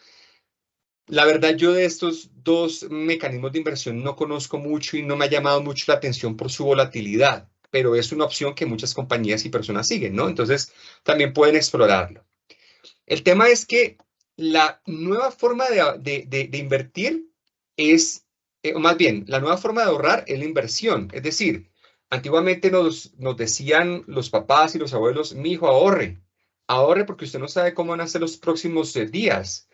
La verdad, yo de estos dos mecanismos de inversión no conozco mucho y no me ha llamado mucho la atención por su volatilidad, pero es una opción que muchas compañías y personas siguen, ¿no? Entonces, también pueden explorarlo. El tema es que la nueva forma de invertir es, o más bien, la nueva forma de ahorrar es la inversión. Es decir, antiguamente nos decían los papás y los abuelos, mi hijo, ahorre, ahorre porque usted no sabe cómo van a ser los próximos días.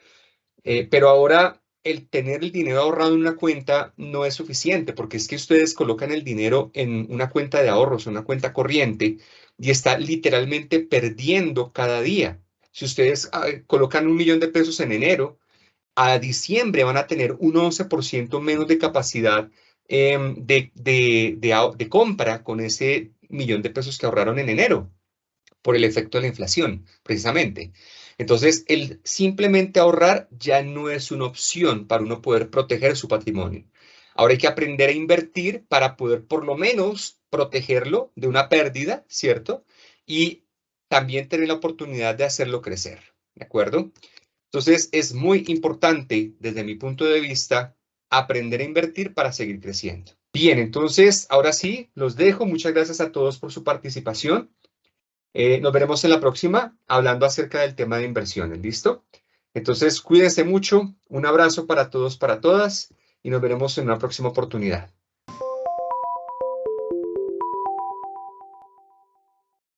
Pero ahora el tener el dinero ahorrado en una cuenta no es suficiente, porque es que ustedes colocan el dinero en una cuenta de ahorros, una cuenta corriente, y está literalmente perdiendo cada día. Si ustedes colocan 1 millón de pesos en enero, a diciembre van a tener un 11% menos de capacidad de compra con ese 1 millón de pesos que ahorraron en enero por el efecto de la inflación, precisamente. Entonces, el simplemente ahorrar ya no es una opción para uno poder proteger su patrimonio. Ahora hay que aprender a invertir para poder por lo menos protegerlo de una pérdida, ¿cierto? Y también tener la oportunidad de hacerlo crecer, ¿de acuerdo? Entonces, es muy importante, desde mi punto de vista, aprender a invertir para seguir creciendo. Bien, entonces, ahora sí, los dejo. Muchas gracias a todos por su participación. Nos veremos en la próxima hablando acerca del tema de inversiones, ¿listo? Entonces, cuídense mucho, un abrazo para todos, para todas, y nos veremos en una próxima oportunidad.